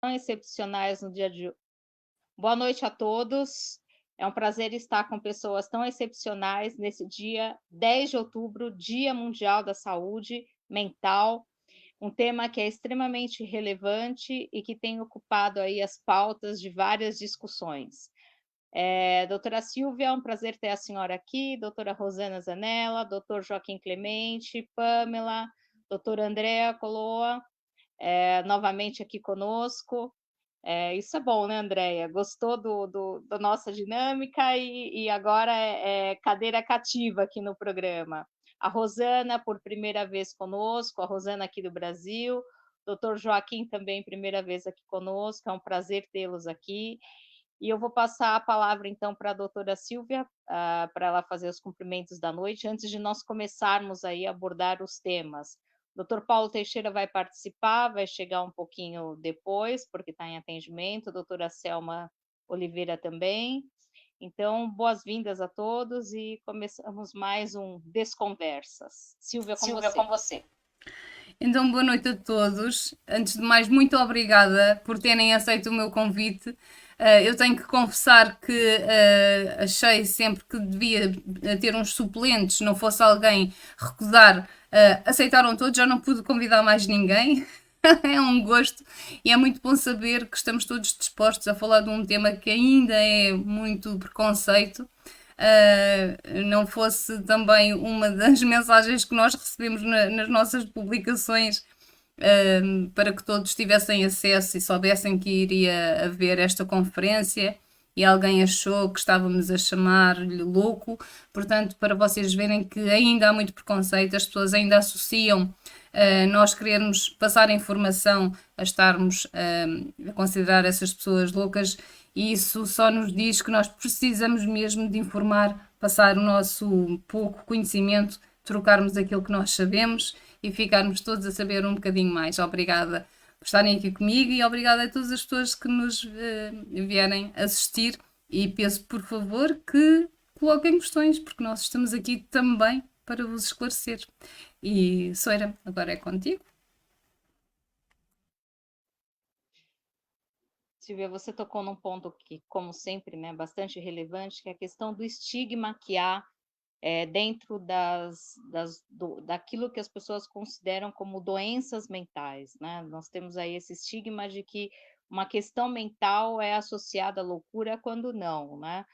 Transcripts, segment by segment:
excepcionais no dia de Boa noite a todos. É um prazer estar com pessoas tão excepcionais nesse dia 10 de outubro, Dia Mundial da Saúde Mental, um tema que é extremamente relevante e que tem ocupado aí as pautas de várias discussões. Doutora Silvia, é um prazer ter a senhora aqui, doutora Rosana Zanella, doutor Joaquim Clemente, Pamela, doutora Andrea Coloa, novamente aqui conosco. Isso é bom, né, Andréia? Gostou da nossa dinâmica e agora é cadeira cativa aqui no programa. A Rosana, por primeira vez conosco, a Rosana aqui do Brasil, doutor Joaquim também, primeira vez aqui conosco, é um prazer tê-los aqui. E eu vou passar a palavra, então, para a doutora Silvia, para ela fazer os cumprimentos da noite, antes de nós começarmos aí a abordar os temas. Doutor Paulo Teixeira vai participar, vai chegar um pouquinho depois, porque está em atendimento, doutora Selma Oliveira também. Então, boas-vindas a todos e começamos mais um Desconversas. Silvia, com Silvia, você. com você. Então, boa noite a todos. Antes de mais, muito obrigada por terem aceito o meu convite. Eu tenho que confessar que achei sempre que devia ter uns suplentes, não fosse alguém recusar. Aceitaram todos, já não pude convidar mais ninguém. É um gosto e é muito bom saber que estamos todos dispostos a falar de um tema que ainda é muito preconceito. Não fosse também uma das mensagens que nós recebemos nas nossas publicações, para que todos tivessem acesso e soubessem que iria haver esta conferência e alguém achou que estávamos a chamar-lhe louco. Portanto, para vocês verem que ainda há muito preconceito, as pessoas ainda associam nós querermos passar a informação a estarmos a considerar essas pessoas loucas, e isso só nos diz que nós precisamos mesmo de informar, passar o nosso pouco conhecimento, trocarmos aquilo que nós sabemos e ficarmos todos a saber um bocadinho mais. Obrigada por estarem aqui comigo e obrigada a todas as pessoas que nos vierem assistir, e peço por favor que coloquem questões, porque nós estamos aqui também para vos esclarecer. E Soeira, agora é contigo. Silvia, você tocou num ponto que, como sempre, né, bastante relevante, que é a questão do estigma que há dentro daquilo que as pessoas consideram como doenças mentais, né? Nós temos aí esse estigma de que uma questão mental é associada à loucura, quando não, né?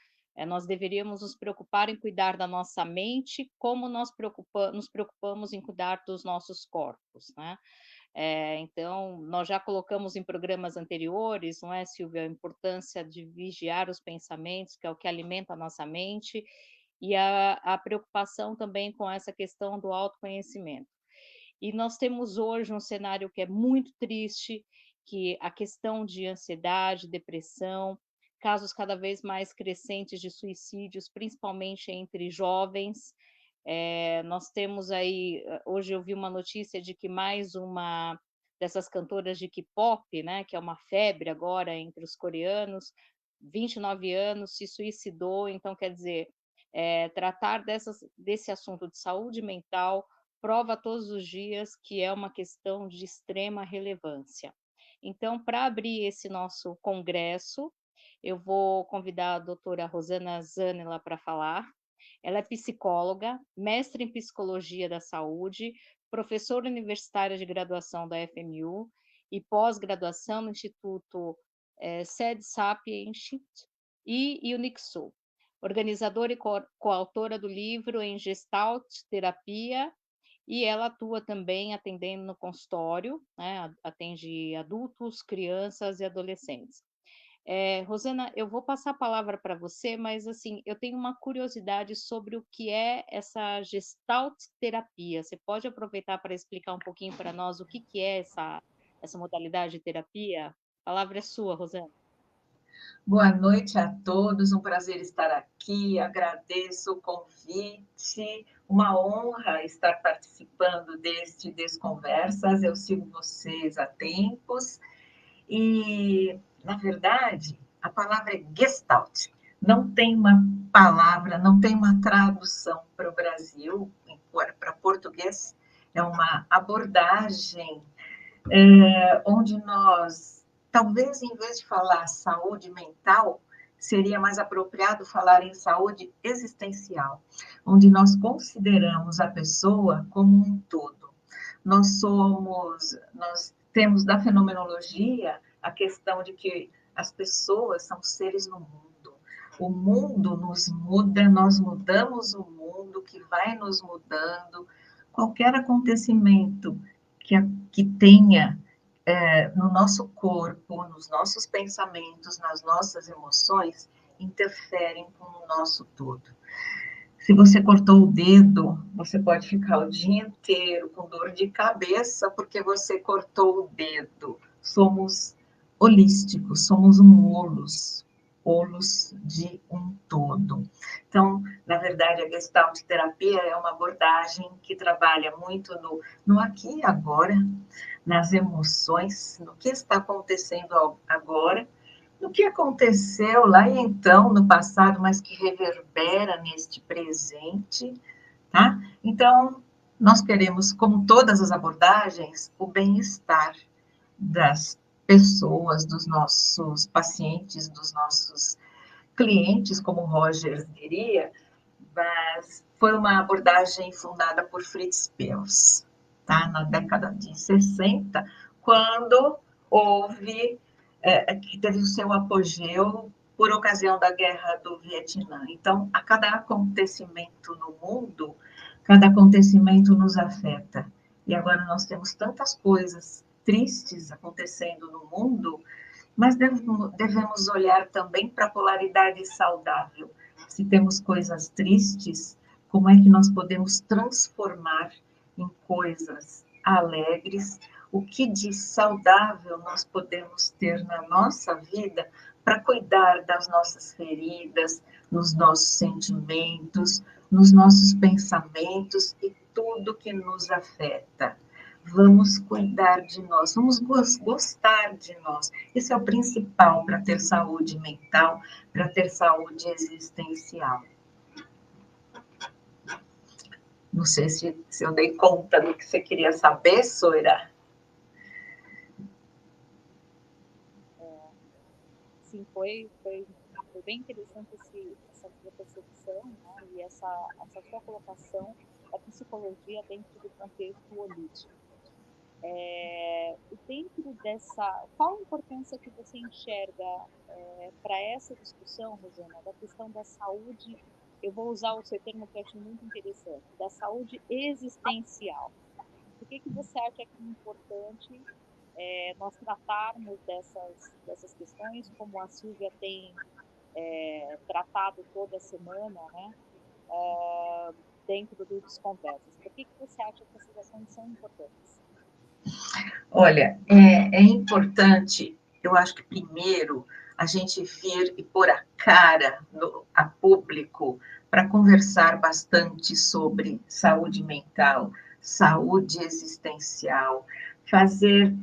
Nós deveríamos nos preocupar em cuidar da nossa mente, como nos preocupamos em cuidar dos nossos corpos, né? Então, nós já colocamos em programas anteriores, não é, Silvia, a importância de vigiar os pensamentos, que é o que alimenta a nossa mente, e a preocupação também com essa questão do autoconhecimento. E nós temos hoje um cenário que é muito triste, que a questão de ansiedade, depressão, casos cada vez mais crescentes de suicídios, principalmente entre jovens. Nós temos aí, hoje eu vi uma notícia de que mais uma dessas cantoras de K-pop, né, que é uma febre agora entre os coreanos, 29 anos, se suicidou. Então, quer dizer, tratar desse assunto de saúde mental prova todos os dias que é uma questão de extrema relevância. Então, para abrir esse nosso congresso, eu vou convidar a doutora Rosana Zanella para falar. Ela é psicóloga, mestre em psicologia da saúde, professora universitária de graduação da FMU e pós-graduação no Instituto Sede Sapient e Unixul. Organizadora e coautora do livro em Gestalt Terapia, e ela atua também atendendo no consultório, né? Atende adultos, crianças e adolescentes. Rosana, eu vou passar a palavra para você, mas assim, eu tenho uma curiosidade sobre o que é essa Gestalt terapia. Você pode aproveitar para explicar um pouquinho para nós o que é essa modalidade de terapia? A palavra é sua, Rosana. Boa noite a todos, um prazer estar aqui, agradeço o convite, uma honra estar participando deste Desconversas, eu sigo vocês há tempos, e, na verdade, a palavra é Gestalt, não tem uma palavra, não tem uma tradução para o Brasil, para português, é uma abordagem onde nós talvez, em vez de falar saúde mental, seria mais apropriado falar em saúde existencial, onde nós consideramos a pessoa como um todo. Nós temos da fenomenologia a questão de que as pessoas são seres no mundo. O mundo nos muda, nós mudamos o mundo, que vai nos mudando. Qualquer acontecimento que tenha no nosso corpo, nos nossos pensamentos, nas nossas emoções, interferem com o nosso todo. Se você cortou o dedo, você pode ficar o dia inteiro com dor de cabeça porque você cortou o dedo. Somos holísticos, somos holos de um todo. Então, na verdade, a Gestalt terapia é uma abordagem que trabalha muito no aqui e agora, nas emoções, no que está acontecendo agora, no que aconteceu lá e então, no passado, mas que reverbera neste presente, tá? Então, nós queremos, como todas as abordagens, o bem-estar das pessoas, dos nossos pacientes, dos nossos clientes, como o Rogers diria, mas foi uma abordagem fundada por Fritz Perls, tá? Na década de 60, quando houve que teve o seu apogeu por ocasião da Guerra do Vietnã. Então, a cada acontecimento no mundo, cada acontecimento nos afeta. E agora nós temos tantas coisas tristes acontecendo no mundo, mas devemos olhar também para a polaridade saudável. Se temos coisas tristes, como é que nós podemos transformar em coisas alegres? O que de saudável nós podemos ter na nossa vida para cuidar das nossas feridas, nos nossos sentimentos, nos nossos pensamentos e tudo que nos afeta. Vamos cuidar de nós, vamos gostar de nós. Isso é o principal para ter saúde mental, para ter saúde existencial. Não sei se eu dei conta do que você queria saber, Soira. Sim, foi bem interessante essa sua percepção, né? E essa sua colocação da psicologia dentro do contexto holístico. Dentro dessa, qual a importância que você enxerga para essa discussão, Rosana, da questão da saúde? Eu vou usar o seu termo que eu achei muito interessante, da saúde existencial. Por que você acha que é importante nós tratarmos dessas questões, como a Silvia tem tratado toda semana, né, dentro do Desconversas? Por que você acha que essas ações são importantes? Olha, é importante, eu acho que primeiro a gente vir e pôr a cara a público para conversar bastante sobre saúde mental, saúde existencial, fazer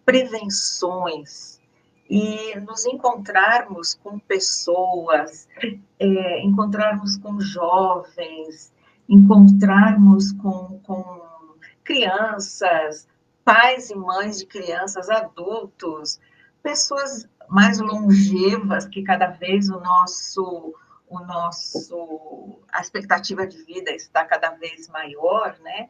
prevenções e nos encontrarmos com pessoas, encontrarmos com jovens, encontrarmos com crianças, pais e mães de crianças, adultos, pessoas mais longevas, que cada vez a expectativa de vida está cada vez maior, né?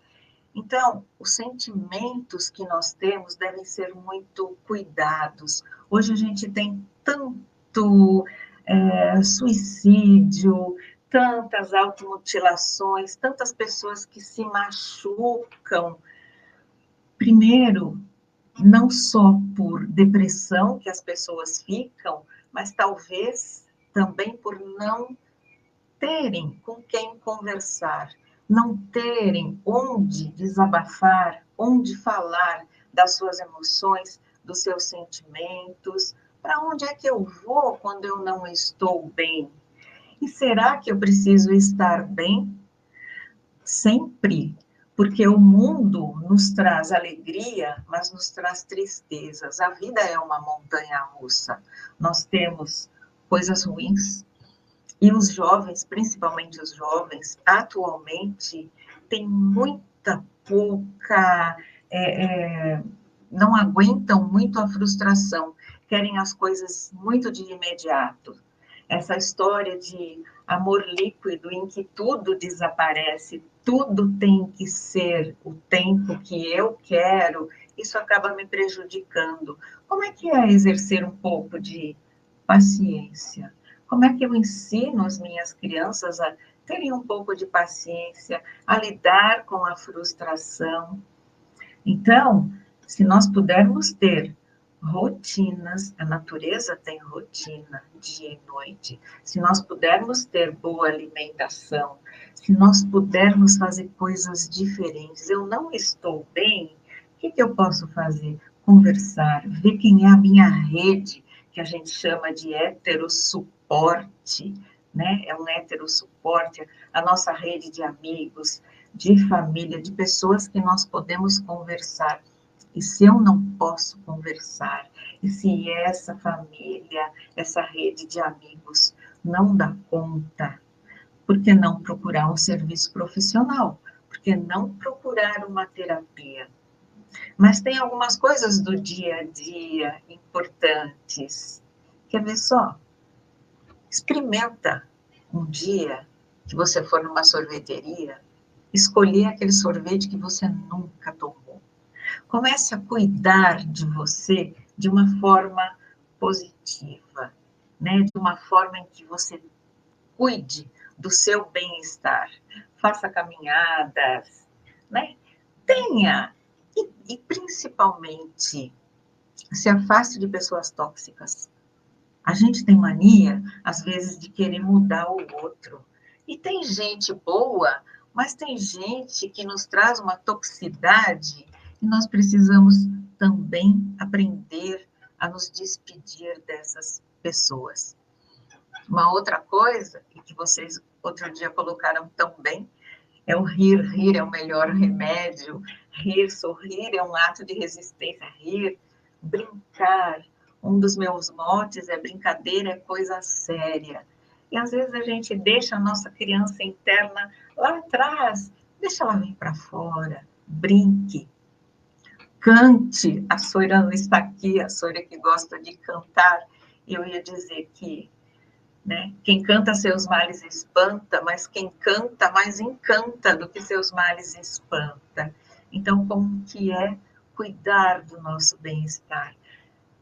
Então, os sentimentos que nós temos devem ser muito cuidados. Hoje a gente tem tanto suicídio, tantas automutilações, tantas pessoas que se machucam. Primeiro, não só por depressão que as pessoas ficam, mas talvez também por não terem com quem conversar, não terem onde desabafar, onde falar das suas emoções, dos seus sentimentos. Para onde é que eu vou quando eu não estou bem? E será que eu preciso estar bem sempre? Porque o mundo nos traz alegria, mas nos traz tristezas. A vida é uma montanha-russa. Nós temos coisas ruins, e os jovens, principalmente os jovens, atualmente, têm muita pouca... não aguentam muito a frustração. querem as coisas muito de imediato. Essa história de amor líquido em que tudo desaparece, tudo tem que ser o tempo que eu quero, isso acaba me prejudicando. Como é que é exercer um pouco de paciência? Como é que eu ensino as minhas crianças a terem um pouco de paciência, a lidar com a frustração? Então, se nós pudermos ter rotinas, a natureza tem rotina, dia e noite. Se nós pudermos ter boa alimentação, se nós pudermos fazer coisas diferentes, eu não estou bem, o que eu posso fazer? Conversar, ver quem é a minha rede, que a gente chama de heterossuporte, né? É um heterossuporte, a nossa rede de amigos, de família, de pessoas que nós podemos conversar. E se eu não posso conversar, e se essa família, essa rede de amigos não dá conta, por que não procurar um serviço profissional? Por que não procurar uma terapia? Mas tem algumas coisas do dia a dia importantes. Quer ver só? Experimenta um dia que você for numa sorveteria, escolher aquele sorvete que você nunca tomou. Comece a cuidar de você de uma forma positiva, né? De uma forma em que você cuide do seu bem-estar. Faça caminhadas, né? Tenha, e principalmente, se afaste de pessoas tóxicas. A gente tem mania, às vezes, de querer mudar o outro. E tem gente boa, mas tem gente que nos traz uma toxicidade e nós precisamos também aprender a nos despedir dessas pessoas. Uma outra coisa, e que vocês outro dia colocaram tão bem, é o rir. Rir é o melhor remédio. Rir, sorrir é um ato de resistência. Rir, brincar. Um dos meus motes é brincadeira é coisa séria. E às vezes a gente deixa a nossa criança interna lá atrás, deixa ela vir para fora, brinque, cante. A Soira não está aqui, a Soira que gosta de cantar. Eu ia dizer que, né, quem canta seus males espanta, mas quem canta mais encanta do que seus males espanta. Então, como que é cuidar do nosso bem-estar?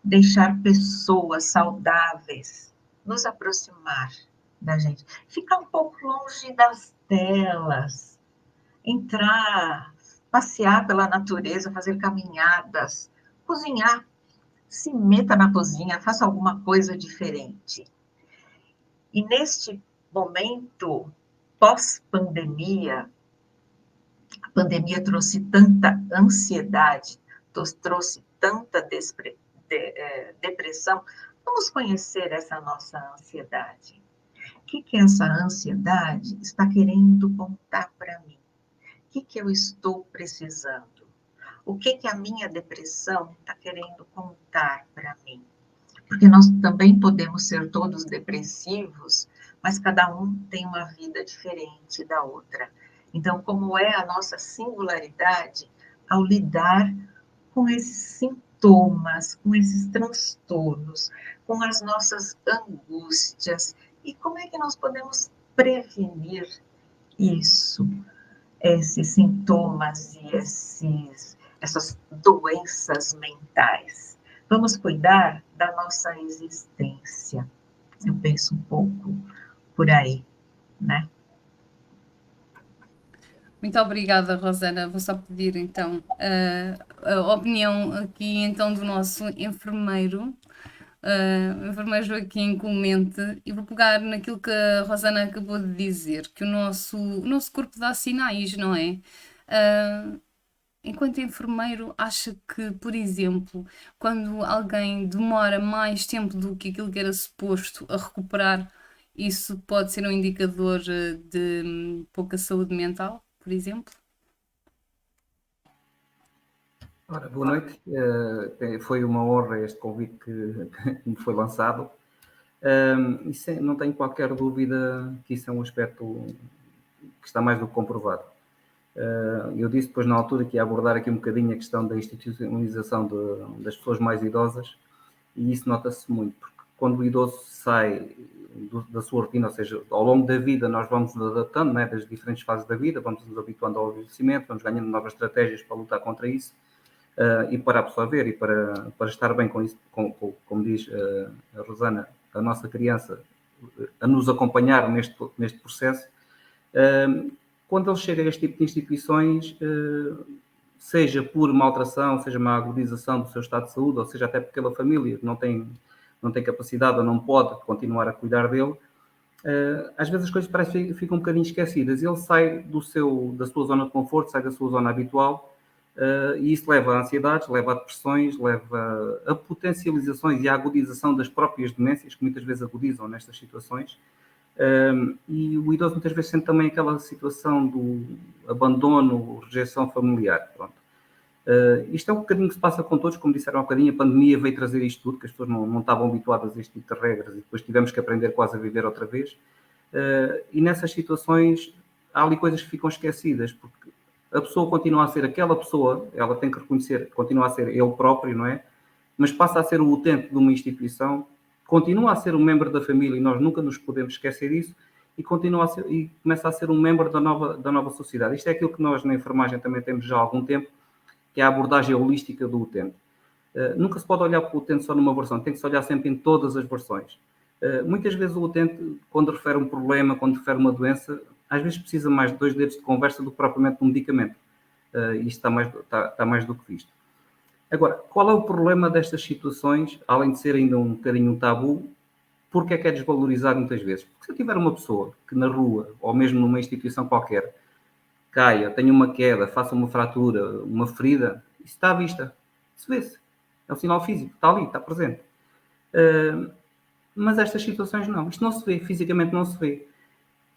Deixar pessoas saudáveis nos aproximar da gente. Ficar um pouco longe das telas. Entrar, passear pela natureza, fazer caminhadas, cozinhar. Se meta na cozinha, faça alguma coisa diferente. E neste momento pós-pandemia, a pandemia trouxe tanta ansiedade, trouxe tanta depressão. Vamos conhecer essa nossa ansiedade. O que essa ansiedade está querendo contar para mim? O que eu estou precisando? O que a minha depressão está querendo contar para mim? Porque nós também podemos ser todos depressivos, mas cada um tem uma vida diferente da outra. Então, como é a nossa singularidade ao lidar com esses sintomas, com esses transtornos, com as nossas angústias, e como é que nós podemos prevenir isso, esses sintomas e essas doenças mentais? Vamos cuidar da nossa existência. Eu penso um pouco por aí, né? Muito obrigada, Rosana. Vou só pedir então a opinião aqui então do nosso enfermeiro, o enfermeiro Joaquim Clemente, e vou pegar naquilo que a Rosana acabou de dizer, que o nosso corpo dá sinais, não é? Enquanto enfermeiro, acha que, por exemplo, quando alguém demora mais tempo do que aquilo que era suposto a recuperar, isso pode ser um indicador de pouca saúde mental, por exemplo? Ora, boa noite. Foi uma honra este convite que me foi lançado. Não tenho qualquer dúvida que isso é um aspecto que está mais do que comprovado. Eu disse depois na altura que ia abordar aqui um bocadinho a questão da institucionalização das pessoas mais idosas, e isso nota-se muito, porque quando o idoso sai da sua rotina, ou seja, ao longo da vida nós vamos nos adaptando, né, das diferentes fases da vida, vamos nos habituando ao envelhecimento, vamos ganhando novas estratégias para lutar contra isso, e para absorver e para estar bem com isso, como diz a Rosana, a nossa criança, a nos acompanhar neste processo. Quando ele chega a este tipo de instituições, seja por maltração, seja uma agudização do seu estado de saúde, ou seja até porque a família não tem capacidade ou não pode continuar a cuidar dele, às vezes as coisas parecem que ficam um bocadinho esquecidas. Ele sai da sua zona de conforto, sai da sua zona habitual, e isso leva a ansiedades, leva a depressões, leva a potencializações e a agudização das próprias demências, que muitas vezes agudizam nestas situações. E o idoso muitas vezes sente também aquela situação do abandono, rejeição familiar. Pronto. Isto é um bocadinho que se passa com todos, como disseram há um bocadinho, a pandemia veio trazer isto tudo, que as pessoas não estavam habituadas a este tipo de regras e depois tivemos que aprender quase a viver outra vez. E nessas situações há ali coisas que ficam esquecidas, porque a pessoa continua a ser aquela pessoa, ela tem que reconhecer, continua a ser ele próprio, não é? Mas passa a ser o utente de uma instituição, continua a ser um membro da família e nós nunca nos podemos esquecer disso, e começa a ser um membro da nova sociedade. Isto é aquilo que nós na enfermagem também temos já há algum tempo, que é a abordagem holística do utente. Nunca se pode olhar para o utente só numa versão, tem que se olhar sempre em todas as versões. Muitas vezes o utente, quando refere um problema, quando refere uma doença, às vezes precisa mais de 2 dedos de conversa do que propriamente de um medicamento. Isto está mais do que visto. Agora, qual é o problema destas situações, além de ser ainda um bocadinho um tabu? Porque é que é desvalorizado muitas vezes? Porque se eu tiver uma pessoa que na rua, ou mesmo numa instituição qualquer, caia, tenha uma queda, faça uma fratura, uma ferida, isso está à vista. Isso vê-se. É um sinal físico, está ali, está presente. Mas estas situações não. Isto não se vê, fisicamente não se vê.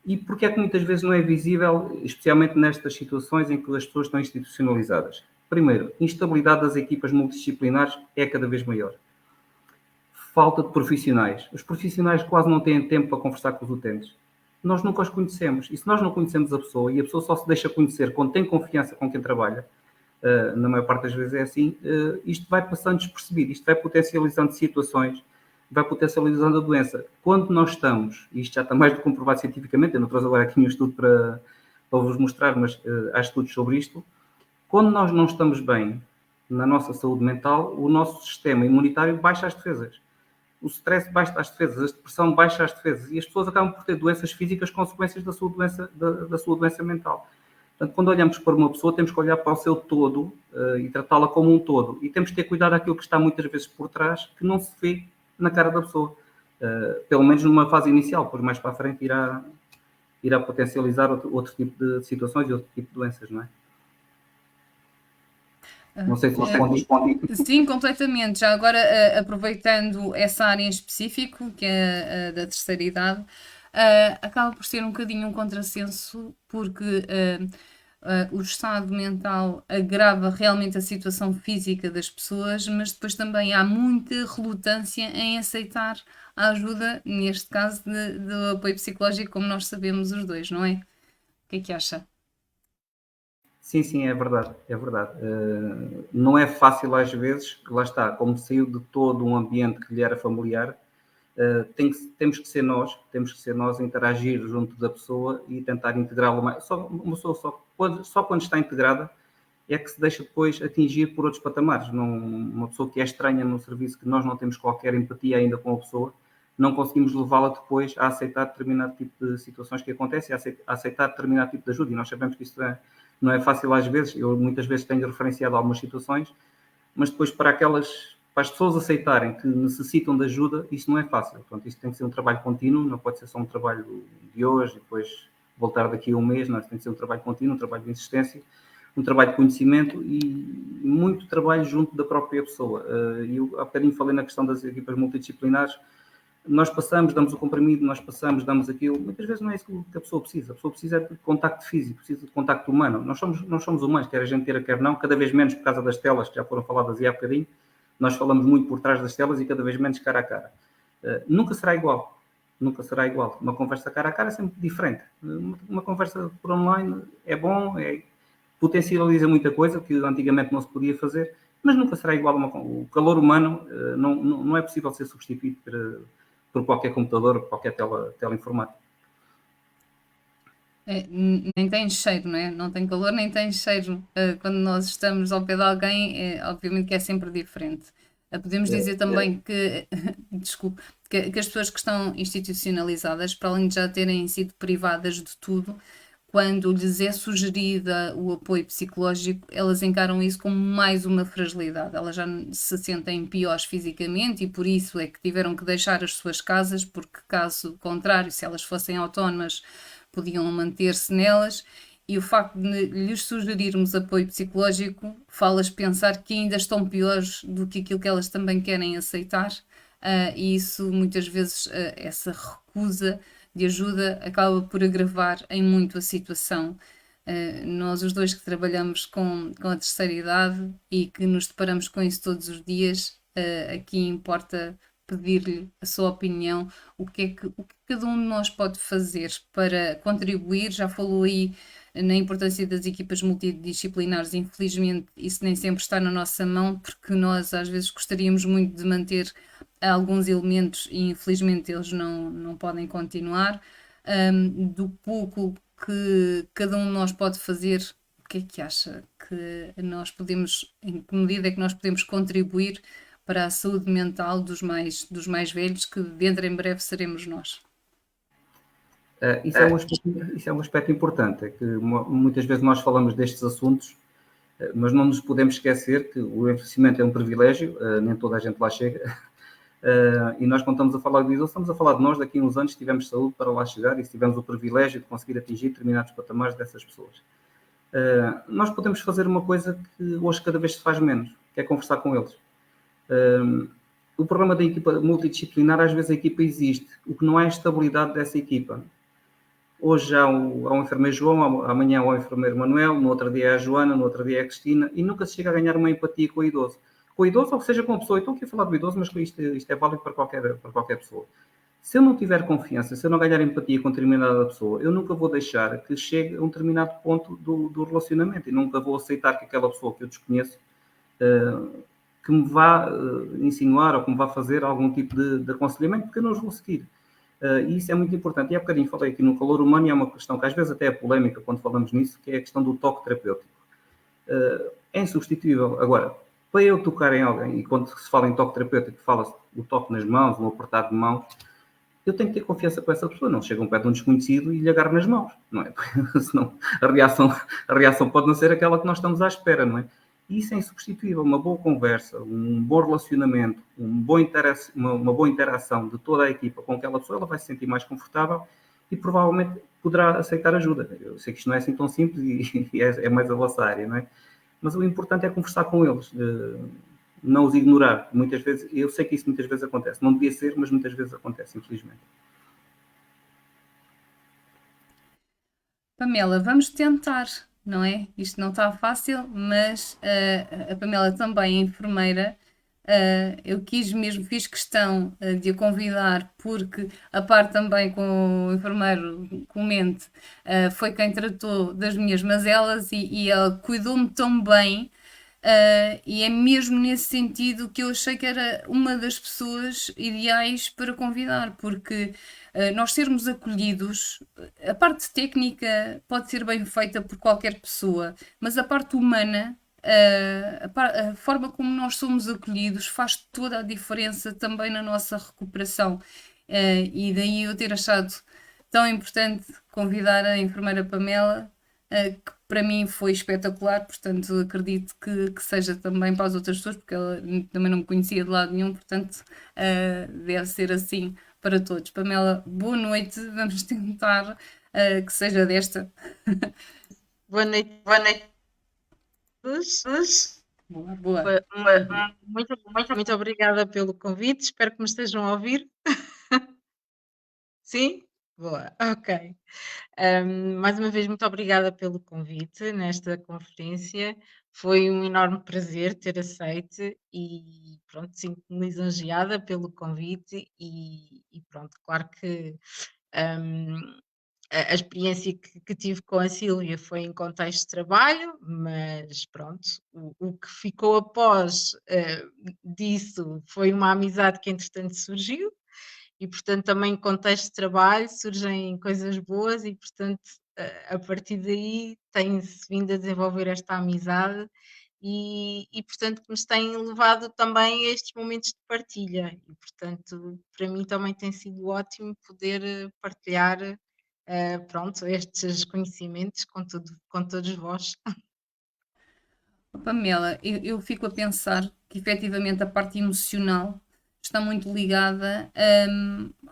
E porquê é que muitas vezes não é visível, especialmente nestas situações em que as pessoas estão institucionalizadas? Primeiro, instabilidade das equipas multidisciplinares é cada vez maior. Falta de profissionais. Os profissionais quase não têm tempo para conversar com os utentes. Nós nunca os conhecemos. E se nós não conhecemos a pessoa, e a pessoa só se deixa conhecer quando tem confiança com quem trabalha, na maior parte das vezes é assim, isto vai passando despercebido, isto vai potencializando situações, vai potencializando a doença. Quando nós estamos, e isto já está mais do que comprovado cientificamente, eu não trouxe agora aqui um estudo para vos mostrar, mas há estudos sobre isto, quando nós não estamos bem na nossa saúde mental, o nosso sistema imunitário baixa as defesas. O stress baixa as defesas, a depressão baixa as defesas e as pessoas acabam por ter doenças físicas consequências da sua doença mental. Portanto, quando olhamos para uma pessoa, temos que olhar para o seu todo e tratá-la como um todo. E temos que ter cuidado daquilo que está muitas vezes por trás, que não se vê na cara da pessoa. Pelo menos numa fase inicial, depois mais para a frente irá potencializar outro tipo de situações e outro tipo de doenças, não é? Não sei se respondi. Sim, completamente. Já agora, aproveitando essa área em específico, que é a da terceira idade, acaba por ser um bocadinho um contrassenso, porque o estado mental agrava realmente a situação física das pessoas, mas depois também há muita relutância em aceitar a ajuda, neste caso, do apoio psicológico, como nós sabemos os dois, não é? O que é que acha? Sim, é verdade, é verdade. Não é fácil às vezes, lá está, como saiu de todo um ambiente que lhe era familiar, temos que ser nós a interagir junto da pessoa e tentar integrá-la mais. Uma pessoa só quando está integrada é que se deixa depois atingir por outros patamares. Uma pessoa que é estranha num serviço, que nós não temos qualquer empatia ainda com a pessoa, não conseguimos levá-la depois a aceitar determinado tipo de situações que acontecem, a aceitar determinado tipo de ajuda. E nós sabemos que isso não é fácil às vezes. Eu muitas vezes tenho referenciado algumas situações, mas depois para as pessoas aceitarem que necessitam de ajuda, isso não é fácil. Portanto, isso tem que ser um trabalho contínuo, não pode ser só um trabalho de hoje e depois voltar daqui a um mês, não, tem que ser um trabalho contínuo, um trabalho de insistência, um trabalho de conhecimento e muito trabalho junto da própria pessoa. Eu há bocadinho falei na questão das equipas multidisciplinares. Nós damos o comprimido, damos aquilo. Muitas vezes não é isso que a pessoa precisa. A pessoa precisa de contacto físico, precisa de contacto humano. Nós somos humanos, quer a gente queira, quer não, cada vez menos por causa das telas, que já foram faladas há bocadinho. Nós falamos muito por trás das telas e cada vez menos cara a cara. Nunca será igual. Uma conversa cara a cara é sempre diferente. Uma conversa por online é bom, potencializa muita coisa que antigamente não se podia fazer, mas nunca será igual a o calor humano, não é possível ser substituído por qualquer computador, por qualquer tela informática. Nem tem cheiro, não é? Não tem calor nem tem cheiro. Quando nós estamos ao pé de alguém, obviamente que é sempre diferente. Podemos dizer também que, desculpe, que as pessoas que estão institucionalizadas, para além de já terem sido privadas de tudo, quando lhes é sugerida o apoio psicológico, elas encaram isso como mais uma fragilidade. Elas já se sentem piores fisicamente e por isso é que tiveram que deixar as suas casas, porque caso contrário, se elas fossem autónomas, podiam manter-se nelas. E o facto de lhes sugerirmos apoio psicológico faz pensar que ainda estão piores do que aquilo que elas também querem aceitar, e isso muitas vezes, essa recusa de ajuda acaba por agravar em muito a situação. Nós os dois que trabalhamos com a terceira idade e que nos deparamos com isso todos os dias, aqui importa pedir-lhe a sua opinião, o que cada um de nós pode fazer para contribuir. Já falou aí na importância das equipas multidisciplinares, infelizmente isso nem sempre está na nossa mão, porque nós às vezes gostaríamos muito de manter alguns elementos e infelizmente eles não podem continuar. Do pouco que cada um de nós pode fazer, o que é que acha que nós podemos, em que medida é que nós podemos contribuir para a saúde mental dos mais velhos, que dentro em breve seremos nós? Isso é um aspecto importante, é que muitas vezes nós falamos destes assuntos, mas não nos podemos esquecer que o envelhecimento é um privilégio, nem toda a gente lá chega, e nós quando estamos a falar de idoso, estamos a falar de nós daqui a uns anos se tivermos saúde para lá chegar e se tivermos o privilégio de conseguir atingir determinados patamares dessas pessoas. Nós podemos fazer uma coisa que hoje cada vez se faz menos, que é conversar com eles. O problema da equipa multidisciplinar, às vezes a equipa existe, o que não é a estabilidade dessa equipa. Hoje há um enfermeiro João, amanhã há o enfermeiro Manuel, no outro dia é a Joana, no outro dia é a Cristina, e nunca se chega a ganhar uma empatia com o idoso. Com o idoso, ou seja, com a pessoa. Eu estou aqui a falar do idoso, mas isto é válido para qualquer pessoa. Se eu não tiver confiança, se eu não ganhar empatia com determinada pessoa, eu nunca vou deixar que chegue a um determinado ponto do relacionamento e nunca vou aceitar que aquela pessoa que eu desconheço que me vá insinuar ou que me vá fazer algum tipo de aconselhamento, porque eu não os vou seguir. E isso é muito importante. E há bocadinho falei aqui no calor humano e é uma questão que às vezes até é polémica quando falamos nisso, que é a questão do toque terapêutico. É insubstituível. Agora, para eu tocar em alguém, e quando se fala em toque terapêutico, fala-se do toque nas mãos, um apertado de mãos, eu tenho que ter confiança com essa pessoa. Não chega um pé de um desconhecido e lhe agarro nas mãos, não é? Senão a reação pode não ser aquela que nós estamos à espera, não é? E isso é insubstituível. Uma boa conversa, um bom relacionamento, uma boa interação de toda a equipa com aquela pessoa, ela vai se sentir mais confortável e provavelmente poderá aceitar ajuda. Eu sei que isto não é assim tão simples e é mais a vossa área, não é? Mas o importante é conversar com eles, não os ignorar. Muitas vezes, eu sei que isso muitas vezes acontece. Não devia ser, mas muitas vezes acontece, infelizmente. Pamela, vamos tentar, não é? Isto não está fácil, mas a Pamela também é enfermeira. Eu fiz questão de a convidar, porque a par também com o enfermeiro Clemente, foi quem tratou das minhas mazelas e ele cuidou-me tão bem. E é mesmo nesse sentido que eu achei que era uma das pessoas ideais para convidar, porque nós sermos acolhidos, a parte técnica pode ser bem feita por qualquer pessoa, mas a parte humana, a forma como nós somos acolhidos faz toda a diferença também na nossa recuperação. E daí eu ter achado tão importante convidar a enfermeira Pamela, que para mim foi espetacular, portanto acredito que seja também para as outras pessoas, porque ela também não me conhecia de lado nenhum, portanto deve ser assim para todos. Pamela, boa noite, vamos tentar que seja desta. Boa noite, boa noite a todos. Boa. Muito obrigada pelo convite, espero que me estejam a ouvir. Sim? Boa, ok. Mais uma vez, muito obrigada pelo convite nesta conferência. Foi um enorme prazer ter aceito e pronto, sinto-me lisonjeada pelo convite e pronto, claro que a experiência que tive com a Sílvia foi em contexto de trabalho, mas pronto, o que ficou após disso foi uma amizade que entretanto surgiu e portanto também em contexto de trabalho surgem coisas boas e portanto a partir daí tem-se vindo a desenvolver esta amizade e portanto que nos tem levado também a estes momentos de partilha e portanto para mim também tem sido ótimo poder partilhar pronto, estes conhecimentos com todos vós. Pamela, eu fico a pensar que efetivamente a parte emocional está muito ligada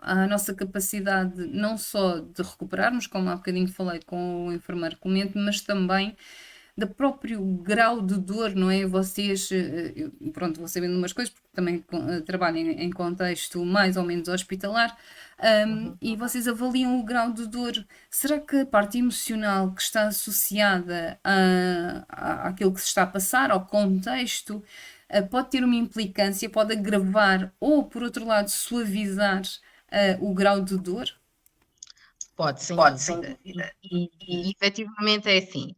à nossa capacidade não só de recuperarmos, como há bocadinho falei com o enfermeiro Clemente, mas também do próprio grau de dor, não é? Vocês, pronto, vou sabendo umas coisas, porque também trabalho em contexto mais ou menos hospitalar, e vocês avaliam o grau de dor. Será que a parte emocional que está associada àquilo que se está a passar, ao contexto, pode ter uma implicância, pode agravar ou, por outro lado, suavizar o grau de dor? Pode, sem Pode, sem dúvida. dúvida. E efetivamente é assim,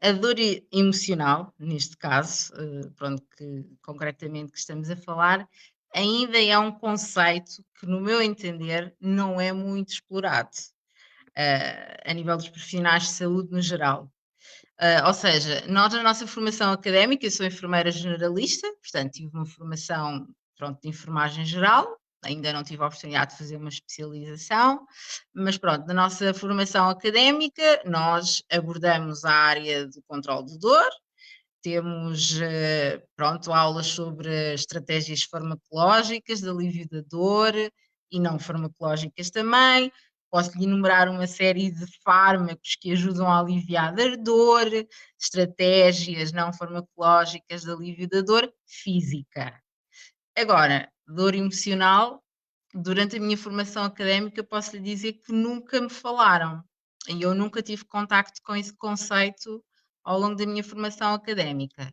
a dor emocional, neste caso, pronto, que concretamente que estamos a falar, ainda é um conceito que, no meu entender, não é muito explorado, a nível dos profissionais de saúde no geral. Ou seja, nós na nossa formação académica, eu sou enfermeira generalista, portanto tive uma formação, pronto, de enfermagem geral, ainda não tive a oportunidade de fazer uma especialização, mas pronto, na nossa formação académica nós abordamos a área do controle de dor, temos, pronto, aulas sobre estratégias farmacológicas de alívio da dor e não farmacológicas também. Posso-lhe enumerar uma série de fármacos que ajudam a aliviar a dor, estratégias não farmacológicas de alívio da dor física. Agora, dor emocional, durante a minha formação académica, posso lhe dizer que nunca me falaram e eu nunca tive contacto com esse conceito ao longo da minha formação académica.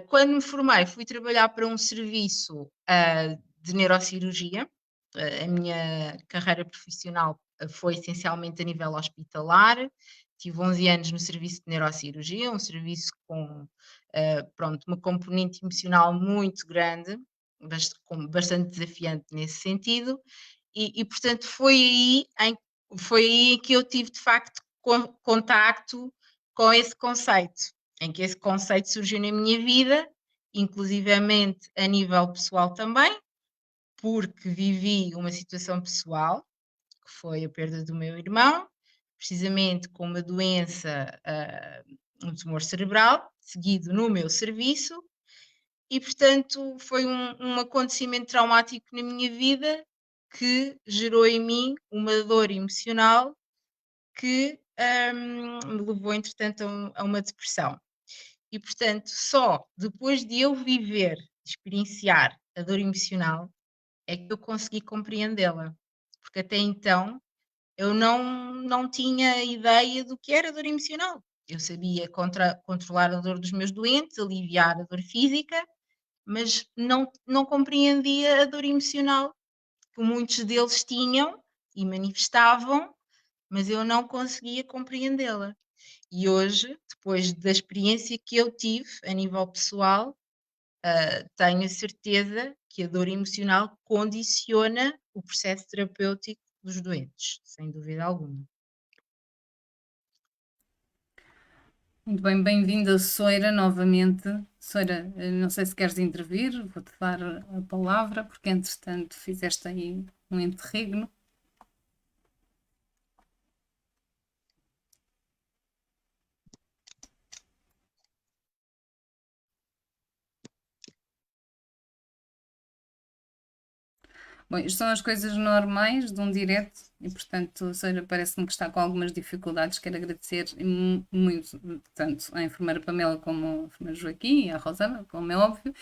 Quando me formei, fui trabalhar para um serviço de neurocirurgia. A minha carreira profissional foi essencialmente a nível hospitalar. Tive 11 anos no serviço de neurocirurgia, um serviço com pronto, uma componente emocional muito grande, bastante desafiante nesse sentido, e portanto foi aí que eu tive de facto contacto com esse conceito, em que esse conceito surgiu na minha vida, inclusivamente a nível pessoal também, porque vivi uma situação pessoal, que foi a perda do meu irmão, precisamente com uma doença, um tumor cerebral, seguido no meu serviço, e portanto foi um acontecimento traumático na minha vida que gerou em mim uma dor emocional que me levou entretanto a uma depressão. E portanto só depois de eu viver, experienciar a dor emocional, é que eu consegui compreendê-la, porque até então eu não tinha ideia do que era dor emocional. Eu sabia controlar a dor dos meus doentes, aliviar a dor física, mas não compreendia a dor emocional que muitos deles tinham e manifestavam, mas eu não conseguia compreendê-la. E hoje, depois da experiência que eu tive a nível pessoal, tenho a certeza que a dor emocional condiciona o processo terapêutico dos doentes, sem dúvida alguma. Muito bem, bem-vinda, Soira, novamente. Soira, não sei se queres intervir, vou-te dar a palavra, porque entretanto fizeste aí um interregno. Bom, isto são as coisas normais de um direto e, portanto, Soira, parece-me que está com algumas dificuldades. Quero agradecer muito, tanto à enfermeira Pamela como ao enfermeiro Joaquim e à Rosana, como é óbvio.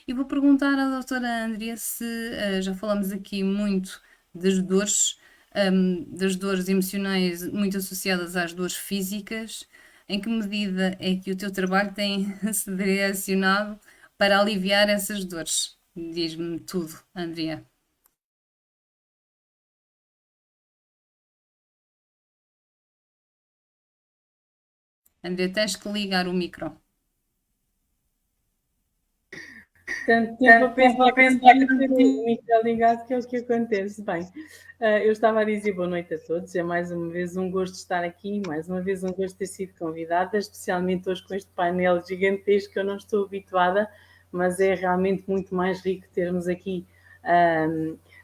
E vou perguntar à doutora Andrea se já falamos aqui muito das dores emocionais muito associadas às dores físicas. Em que medida é que o teu trabalho tem se direcionado para aliviar essas dores? Diz-me tudo, Andrea. André, tens que ligar o micro. Tanto tempo a pensar que não tinha o micro ligado, que é o que acontece. Bem, eu estava a dizer boa noite a todos. É mais uma vez um gosto de estar aqui, mais uma vez um gosto de ter sido convidada, especialmente hoje com este painel gigantesco que eu não estou habituada, mas é realmente muito mais rico termos aqui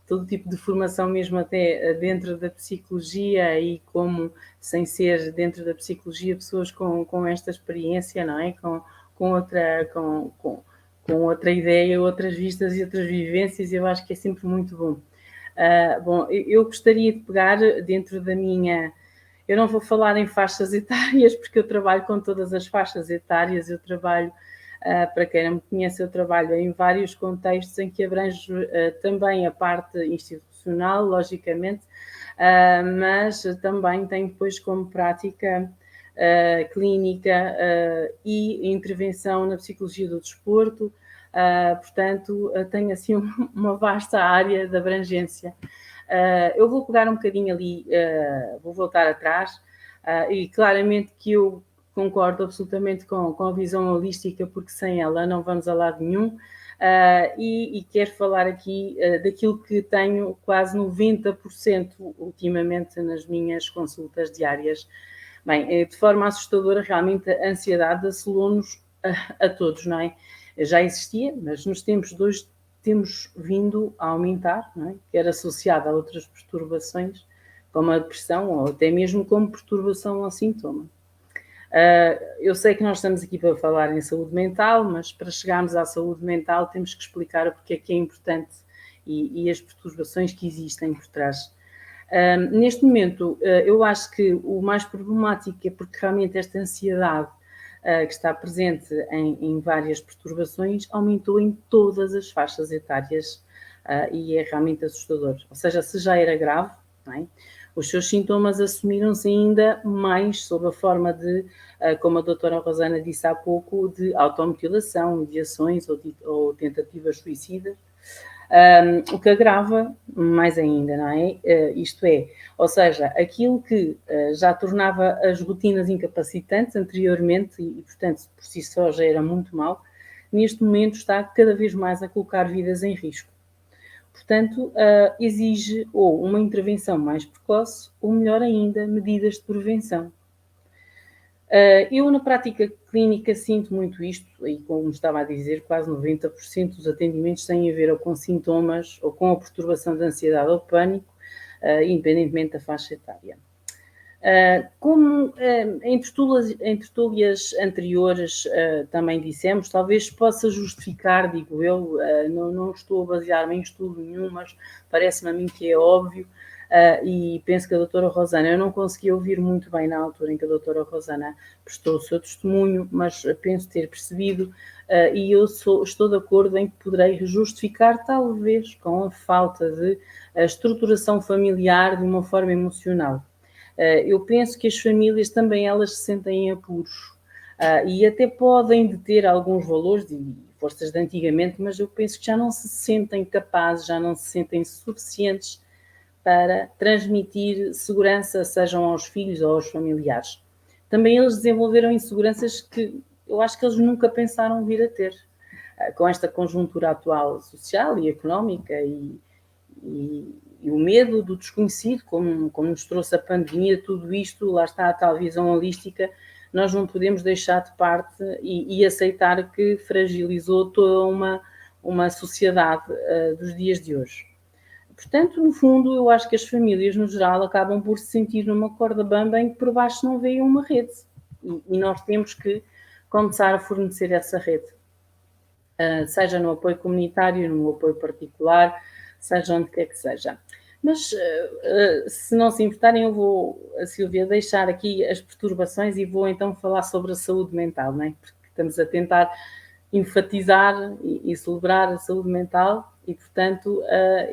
todo tipo de formação, mesmo até dentro da psicologia e como, sem ser dentro da psicologia, pessoas com esta experiência, não é? Com outra ideia, outras vistas e outras vivências, eu acho que é sempre muito bom. Bom, eu gostaria de pegar dentro da minha... Eu não vou falar em faixas etárias, porque eu trabalho com todas as faixas etárias, eu trabalho, para quem não me conhece, eu trabalho em vários contextos em que abranjo também a parte institucional, logicamente, mas também tenho depois como prática clínica e intervenção na psicologia do desporto, portanto, tenho assim uma vasta área de abrangência. Eu vou pegar um bocadinho ali, vou voltar atrás, e claramente que eu concordo absolutamente com a visão holística, porque sem ela não vamos a lado nenhum. E quero falar aqui daquilo que tenho quase 90% ultimamente nas minhas consultas diárias. Bem, de forma assustadora, realmente a ansiedade assolou-nos a todos, não é? Já existia, mas nos tempos de hoje temos vindo a aumentar, não é? Quer associada a outras perturbações, como a depressão, ou até mesmo como perturbação ao sintoma. Eu sei que nós estamos aqui para falar em saúde mental, mas para chegarmos à saúde mental temos que explicar o porquê é que é importante e as perturbações que existem por trás. Neste momento, eu acho que o mais problemático é porque realmente esta ansiedade que está presente em várias perturbações aumentou em todas as faixas etárias e é realmente assustador. Ou seja, se já era grave, não é? Os seus sintomas assumiram-se ainda mais sob a forma de, como a doutora Rosana disse há pouco, de automutilação, ideações ou tentativas suicidas. O que agrava mais ainda, não é? Isto é, ou seja, aquilo que já tornava as rotinas incapacitantes anteriormente e, portanto, por si só já era muito mau, neste momento está cada vez mais a colocar vidas em risco. Portanto, exige ou uma intervenção mais precoce ou, melhor ainda, medidas de prevenção. Eu, na prática clínica, sinto muito isto, e como estava a dizer, quase 90% dos atendimentos têm a ver ou com sintomas ou com a perturbação de ansiedade ou pânico, independentemente da faixa etária. Como em tertúlias anteriores também dissemos, talvez possa justificar, digo eu, não estou a basear-me em estudo nenhum, mas parece-me a mim que é óbvio, e penso que a doutora Rosana, eu não consegui ouvir muito bem na altura em que a doutora Rosana prestou o seu testemunho, mas penso ter percebido, e eu estou de acordo em que poderei justificar, talvez, com a falta de estruturação familiar de uma forma emocional. Eu penso que as famílias também elas se sentem em apuros e até podem ter alguns valores e forças de antigamente, mas eu penso que já não se sentem capazes, já não se sentem suficientes para transmitir segurança, sejam aos filhos ou aos familiares. Também eles desenvolveram inseguranças que eu acho que eles nunca pensaram vir a ter. Com esta conjuntura atual social e económica e o medo do desconhecido, como nos trouxe a pandemia, tudo isto, lá está a tal visão holística, nós não podemos deixar de parte e aceitar que fragilizou toda uma sociedade dos dias de hoje. Portanto, no fundo, eu acho que as famílias, no geral, acabam por se sentir numa corda bamba em que por baixo não veem uma rede. E nós temos que começar a fornecer essa rede. Seja no apoio comunitário, no apoio particular, seja onde quer que seja. Mas, se não se importarem, eu vou, a Silvia, deixar aqui as perturbações e vou então falar sobre a saúde mental, não é? Porque estamos a tentar enfatizar e celebrar a saúde mental e, portanto,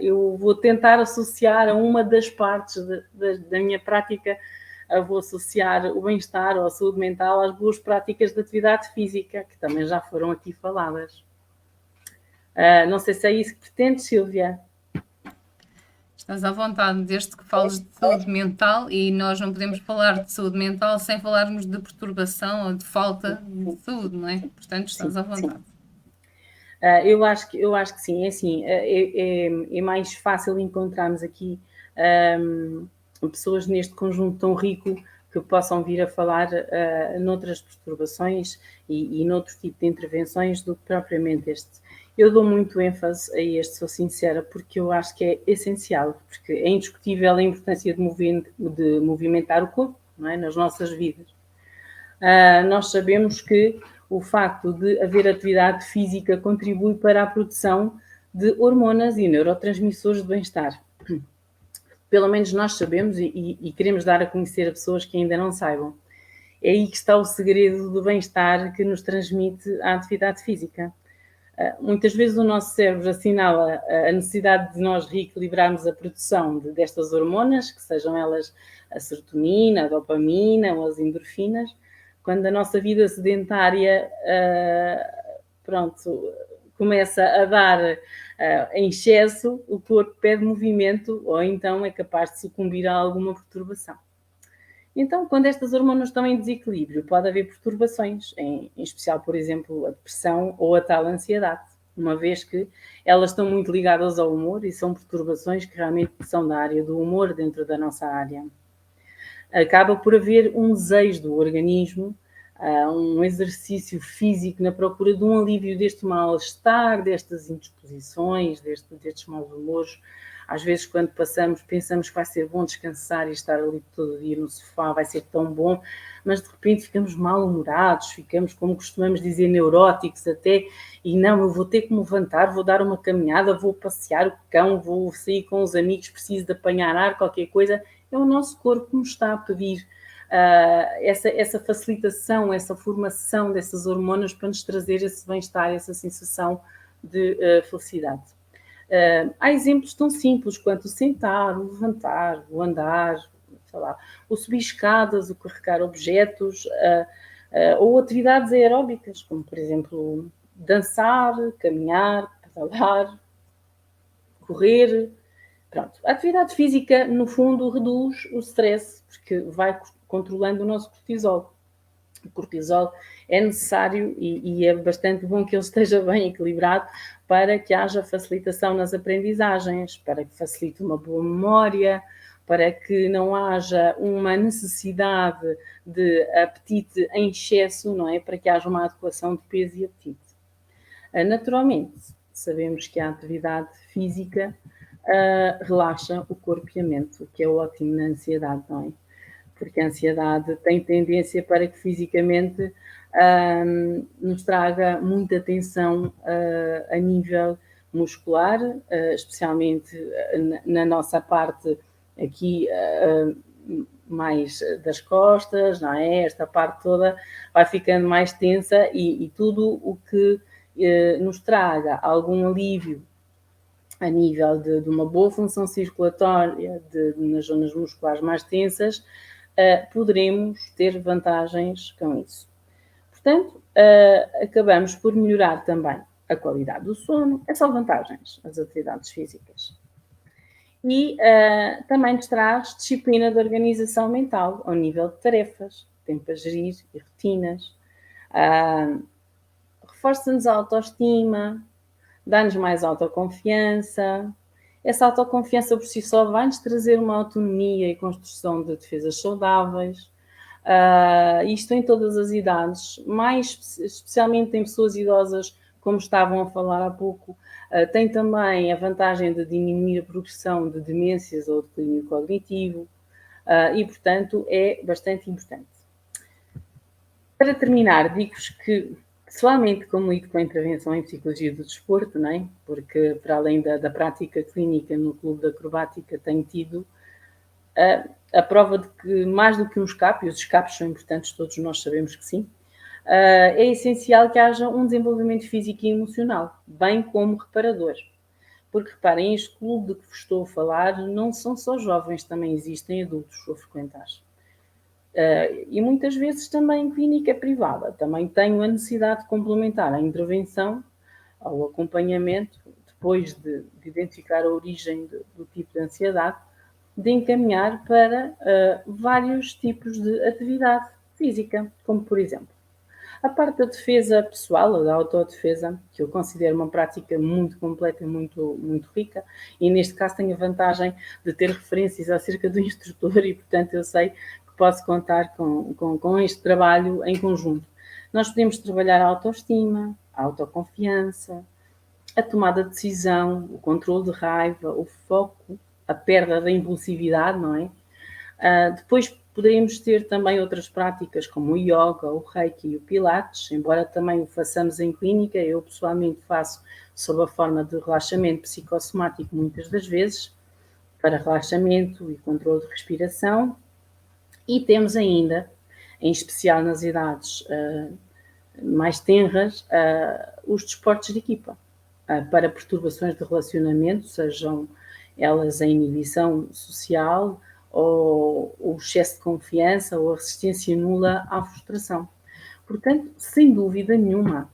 eu vou tentar associar a uma das partes da minha prática, vou associar o bem-estar ou a saúde mental às boas práticas de atividade física, que também já foram aqui faladas. Não sei se é isso que pretende, Silvia. Estás à vontade, desde que fales de saúde mental, e nós não podemos falar de saúde mental sem falarmos de perturbação ou de falta de saúde, não é? Portanto, estás à vontade. Eu acho que sim, é assim, é mais fácil encontrarmos aqui pessoas neste conjunto tão rico que possam vir a falar noutras perturbações e noutro tipo de intervenções do que propriamente este. Eu dou muito ênfase a este, sou sincera, porque eu acho que é essencial, porque é indiscutível a importância de movimentar o corpo, não é, nas nossas vidas. Nós sabemos que o facto de haver atividade física contribui para a produção de hormonas e neurotransmissores de bem-estar. Pelo menos nós sabemos e queremos dar a conhecer a pessoas que ainda não saibam. É aí que está o segredo do bem-estar que nos transmite a atividade física. Muitas vezes o nosso cérebro assinala a necessidade de nós reequilibrarmos a produção destas hormonas, que sejam elas a serotonina, a dopamina ou as endorfinas, quando a nossa vida sedentária, começa a dar em excesso, o corpo pede movimento ou então é capaz de sucumbir a alguma perturbação. Então, quando estas hormonas estão em desequilíbrio, pode haver perturbações, em especial, por exemplo, a depressão ou a tal ansiedade, uma vez que elas estão muito ligadas ao humor e são perturbações que realmente são da área do humor dentro da nossa área. Acaba por haver um desejo do organismo, um exercício físico na procura de um alívio deste mal-estar, destas indisposições, destes maus humores. Às vezes, quando pensamos que vai ser bom descansar e estar ali todo dia no sofá, vai ser tão bom, mas de repente ficamos mal-humorados, ficamos, como costumamos dizer, neuróticos até, e não, eu vou ter que me levantar, vou dar uma caminhada, vou passear o cão, vou sair com os amigos, preciso de apanhar ar, qualquer coisa. É o nosso corpo que nos está a pedir essa facilitação, essa formação dessas hormonas para nos trazer esse bem-estar, essa sensação de felicidade. Há exemplos tão simples quanto o sentar, o levantar, o andar, o subir escadas, o carregar objetos, ou atividades aeróbicas, como, por exemplo, dançar, caminhar, pedalar, correr. Pronto. A atividade física, no fundo, reduz o stress, porque vai controlando o nosso cortisol. O cortisol é necessário e é bastante bom que ele esteja bem equilibrado para que haja facilitação nas aprendizagens, para que facilite uma boa memória, para que não haja uma necessidade de apetite em excesso, não é? Para que haja uma adequação de peso e apetite. Naturalmente, sabemos que a atividade física relaxa o corpo e a mente, o que é ótimo na ansiedade, não é? Porque a ansiedade tem tendência para que fisicamente nos traga muita tensão a nível muscular, especialmente na nossa parte aqui mais das costas, não é? Esta parte toda vai ficando mais tensa e tudo o que nos traga algum alívio a nível de uma boa função circulatória nas zonas musculares mais tensas, poderemos ter vantagens com isso. Portanto, acabamos por melhorar também a qualidade do sono. É só vantagens, as atividades físicas. E também nos traz disciplina de organização mental ao nível de tarefas, tempo a gerir e rotinas. Reforça-nos a autoestima, dá-nos mais autoconfiança. Essa autoconfiança por si só vai-nos trazer uma autonomia e construção de defesas saudáveis. Isto em todas as idades, mais especialmente em pessoas idosas, como estavam a falar há pouco, tem também a vantagem de diminuir a progressão de demências ou declínio cognitivo e, portanto, é bastante importante. Para terminar, digo-vos que pessoalmente, como lido com a intervenção em psicologia do desporto, não é? Porque para além da prática clínica no Clube da Acrobática, tenho tido a prova de que mais do que um escape, e os escapes são importantes, todos nós sabemos que sim, é essencial que haja um desenvolvimento físico e emocional, bem como reparador. Porque reparem, este clube de que vos estou a falar não são só jovens, também existem adultos a frequentar. E muitas vezes também em clínica privada. Também tenho a necessidade de complementar a intervenção ao acompanhamento de depois de identificar a origem do tipo de ansiedade, de encaminhar para vários tipos de atividade física, como por exemplo, a parte da defesa pessoal, da autodefesa, que eu considero uma prática muito completa e muito, muito rica, e neste caso tenho a vantagem de ter referências acerca do instrutor e, portanto, eu sei que posso contar com este trabalho em conjunto. Nós podemos trabalhar a autoestima, a autoconfiança, a tomada de decisão, o controle de raiva, o foco, a perda da impulsividade, não é? Depois poderíamos ter também outras práticas como o yoga, o reiki e o pilates, embora também o façamos em clínica, eu pessoalmente faço sob a forma de relaxamento psicossomático muitas das vezes, para relaxamento e controle de respiração. E temos ainda, em especial nas idades mais tenras, os desportos de equipa, para perturbações de relacionamento, sejam elas a inibição social, ou o excesso de confiança, ou a resistência nula à frustração. Portanto, sem dúvida nenhuma,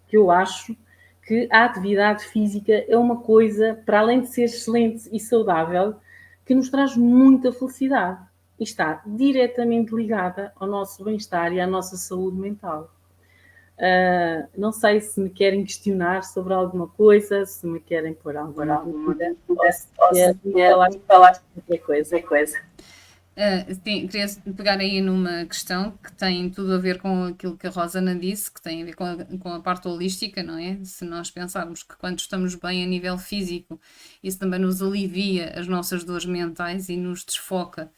que eu acho que a atividade física é uma coisa, para além de ser excelente e saudável, que nos traz muita felicidade e está diretamente ligada ao nosso bem-estar e à nossa saúde mental. Não sei se me querem questionar sobre alguma coisa, se me querem pôr alguma dúvida, ou se querem falar sobre outra coisa. Queria pegar aí numa questão que tem tudo a ver com aquilo que a Rosana disse, que tem a ver com a parte holística, não é? Se nós pensarmos que quando estamos bem a nível físico, isso também nos alivia as nossas dores mentais e nos desfoca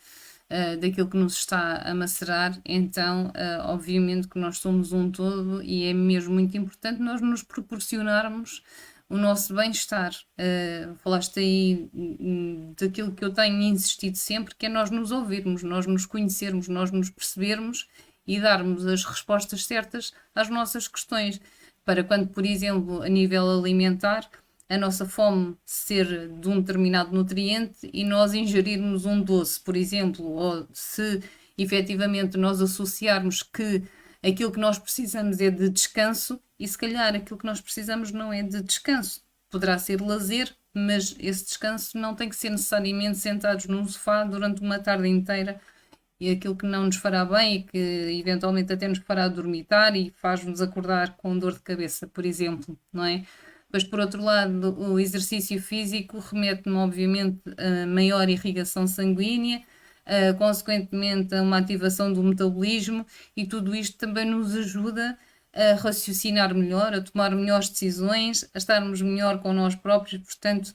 daquilo que nos está a macerar, então obviamente que nós somos um todo e é mesmo muito importante nós nos proporcionarmos o nosso bem-estar. Falaste aí daquilo que eu tenho insistido sempre, que é nós nos ouvirmos, nós nos conhecermos, nós nos percebermos e darmos as respostas certas às nossas questões, para quando, por exemplo, a nível alimentar, a nossa fome ser de um determinado nutriente e nós ingerirmos um doce, por exemplo, ou se efetivamente nós associarmos que aquilo que nós precisamos é de descanso e se calhar aquilo que nós precisamos não é de descanso. Poderá ser lazer, mas esse descanso não tem que ser necessariamente sentados num sofá durante uma tarde inteira e aquilo que não nos fará bem e que eventualmente até nos fará dormitar e faz-nos acordar com dor de cabeça, por exemplo, não é? Depois, por outro lado, o exercício físico remete-me, obviamente, a maior irrigação sanguínea, consequentemente, a uma ativação do metabolismo, e tudo isto também nos ajuda a raciocinar melhor, a tomar melhores decisões, a estarmos melhor com nós próprios. Portanto,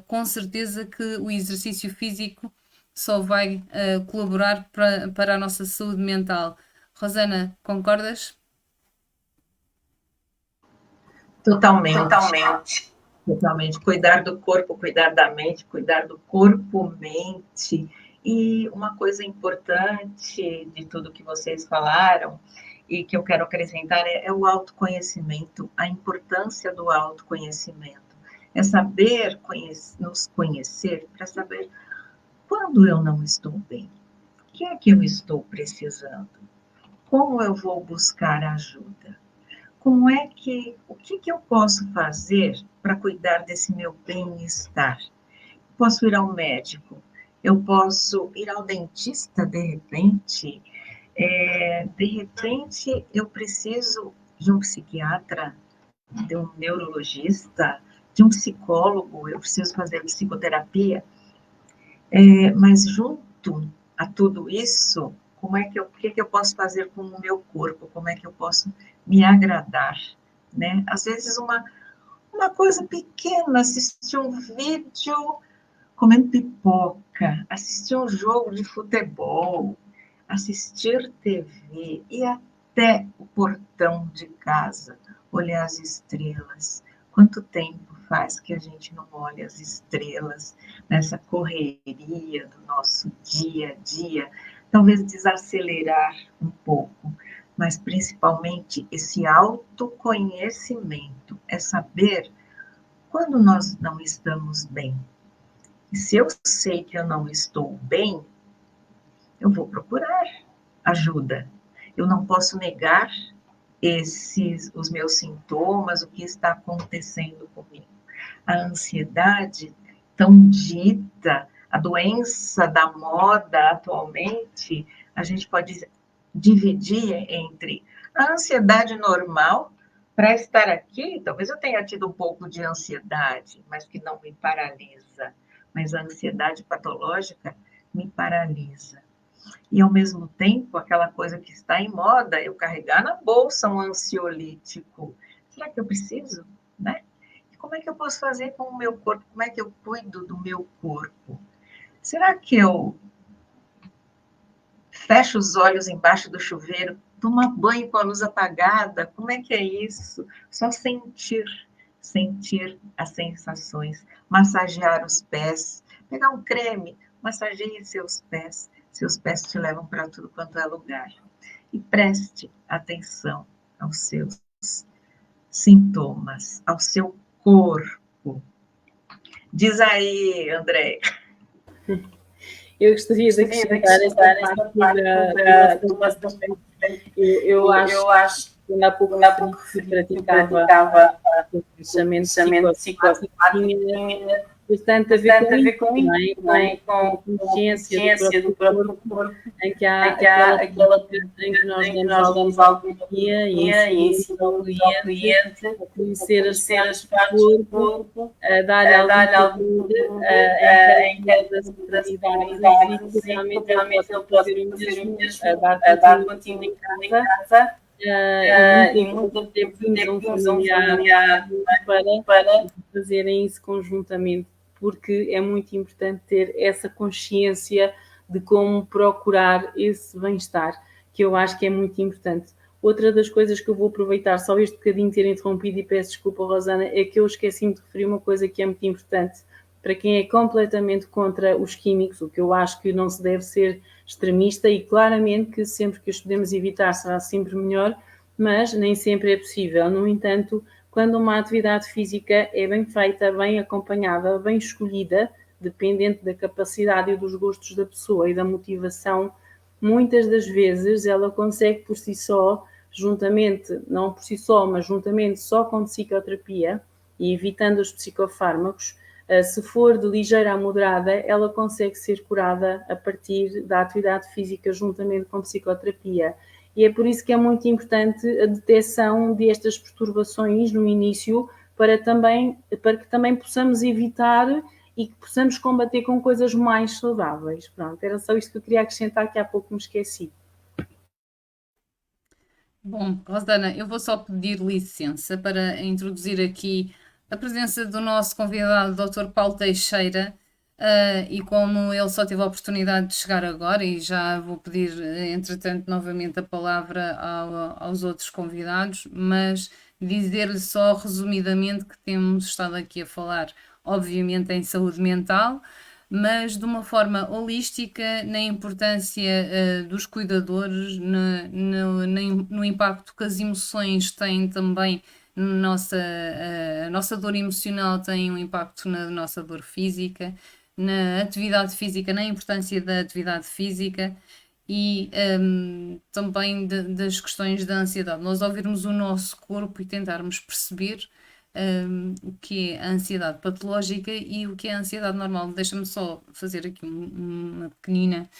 com certeza que o exercício físico só vai colaborar para a nossa saúde mental. Rosana, concordas? Totalmente. Cuidar do corpo, cuidar da mente, cuidar do corpo, mente. E uma coisa importante de tudo que vocês falaram e que eu quero acrescentar é o autoconhecimento, a importância do autoconhecimento. É saber nos conhecer para saber quando eu não estou bem, o que é que eu estou precisando, como eu vou buscar ajuda. O que eu posso fazer para cuidar desse meu bem-estar? Posso ir ao médico, eu posso ir ao dentista de repente eu preciso de um psiquiatra, de um neurologista, de um psicólogo, eu preciso fazer psicoterapia, mas junto a tudo isso, o que eu posso fazer com o meu corpo? Como é que eu posso me agradar, né? Às vezes uma coisa pequena, assistir um vídeo comendo pipoca, assistir um jogo de futebol, assistir TV e até o portão de casa, olhar as estrelas. Quanto tempo faz que a gente não olha as estrelas nessa correria do nosso dia a dia? Talvez desacelerar um pouco, mas principalmente esse autoconhecimento, é saber quando nós não estamos bem. E se eu sei que eu não estou bem, eu vou procurar ajuda. Eu não posso negar os meus sintomas, o que está acontecendo comigo. a ansiedade, tão dita, a doença da moda atualmente, a gente pode dividir entre a ansiedade normal. Para estar aqui, talvez eu tenha tido um pouco de ansiedade, mas que não me paralisa. Mas a ansiedade patológica me paralisa. E, ao mesmo tempo, aquela coisa que está em moda, eu carregar na bolsa um ansiolítico. Será que eu preciso? Né? E como é que eu posso fazer com o meu corpo? Como é que eu cuido do meu corpo? Será que eu fecho os olhos embaixo do chuveiro, tomo banho com a luz apagada? Como é que é isso? Só sentir as sensações, massagear os pés, pegar um creme, massageie seus pés te levam para tudo quanto é lugar. E preste atenção aos seus sintomas, ao seu corpo. Diz aí, André. Eu gostaria de acrescentar esta parte do vosso aspecto. Eu acho que há pouco se praticava o pensamento psicossomático, tinha bastante a ver com isso, não é? Com a consciência do próprio corpo, em que há aquela em que nós damos alguma terapia e ensinamos ao cliente a conhecer as partes do corpo, a dar-lhe alguma ajuda em cada atividade e realmente ele pode fazer o mesmo, a dar continuidade em casa. E muito tempo um familiar para fazerem isso conjuntamente, porque é muito importante ter essa consciência de como procurar esse bem-estar, que eu acho que é muito importante. Outra das coisas que eu vou aproveitar, só este bocadinho ter interrompido, e peço desculpa, Rosana, é que eu esqueci-me de referir uma coisa que é muito importante para quem é completamente contra os químicos, o que eu acho que não se deve ser extremista, e claramente que sempre que os podemos evitar será sempre melhor, mas nem sempre é possível. No entanto, quando uma atividade física é bem feita, bem acompanhada, bem escolhida, dependente da capacidade e dos gostos da pessoa e da motivação, muitas das vezes ela consegue por si só, juntamente, não por si só, mas juntamente só com psicoterapia e evitando os psicofármacos, se for de ligeira a moderada, ela consegue ser curada a partir da atividade física juntamente com psicoterapia. E é por isso que é muito importante a detecção destas perturbações no início, para que também possamos evitar e que possamos combater com coisas mais saudáveis. Pronto, era só isto que eu queria acrescentar, que há pouco me esqueci. Bom, Rosana, eu vou só pedir licença para introduzir aqui a presença do nosso convidado, Dr. Paulo Teixeira, e como ele só teve a oportunidade de chegar agora, e já vou pedir, entretanto, novamente a palavra aos outros convidados, mas dizer-lhe só resumidamente que temos estado aqui a falar, obviamente, em saúde mental, mas de uma forma holística, na importância dos cuidadores, no impacto que as emoções têm também a nossa dor emocional tem um impacto na nossa dor física, na atividade física, na importância da atividade física e também das questões da ansiedade. Nós ouvirmos o nosso corpo e tentarmos perceber o que é a ansiedade patológica e o que é a ansiedade normal. Deixa-me só fazer aqui uma pequenina